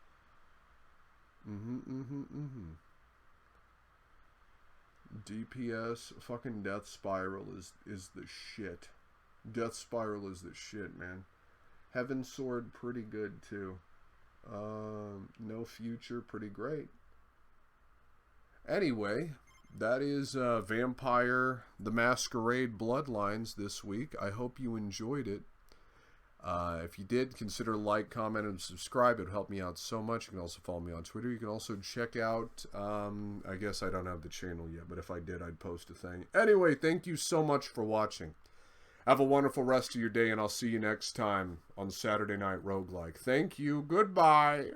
DPS, fucking Death Spiral is the shit. Death Spiral is the shit, man. Heaven Sword, pretty good, too. No Future, pretty great. Anyway, that is Vampire the Masquerade Bloodlines this week. I hope you enjoyed it. If you did, consider like, comment, and subscribe. It would help me out so much. You can also follow me on Twitter. You can also check out, I guess I don't have the channel yet, but if I did, I'd post a thing. Anyway, thank you so much for watching. Have a wonderful rest of your day, and I'll see you next time on Saturday Night Roguelike. Thank you. Goodbye.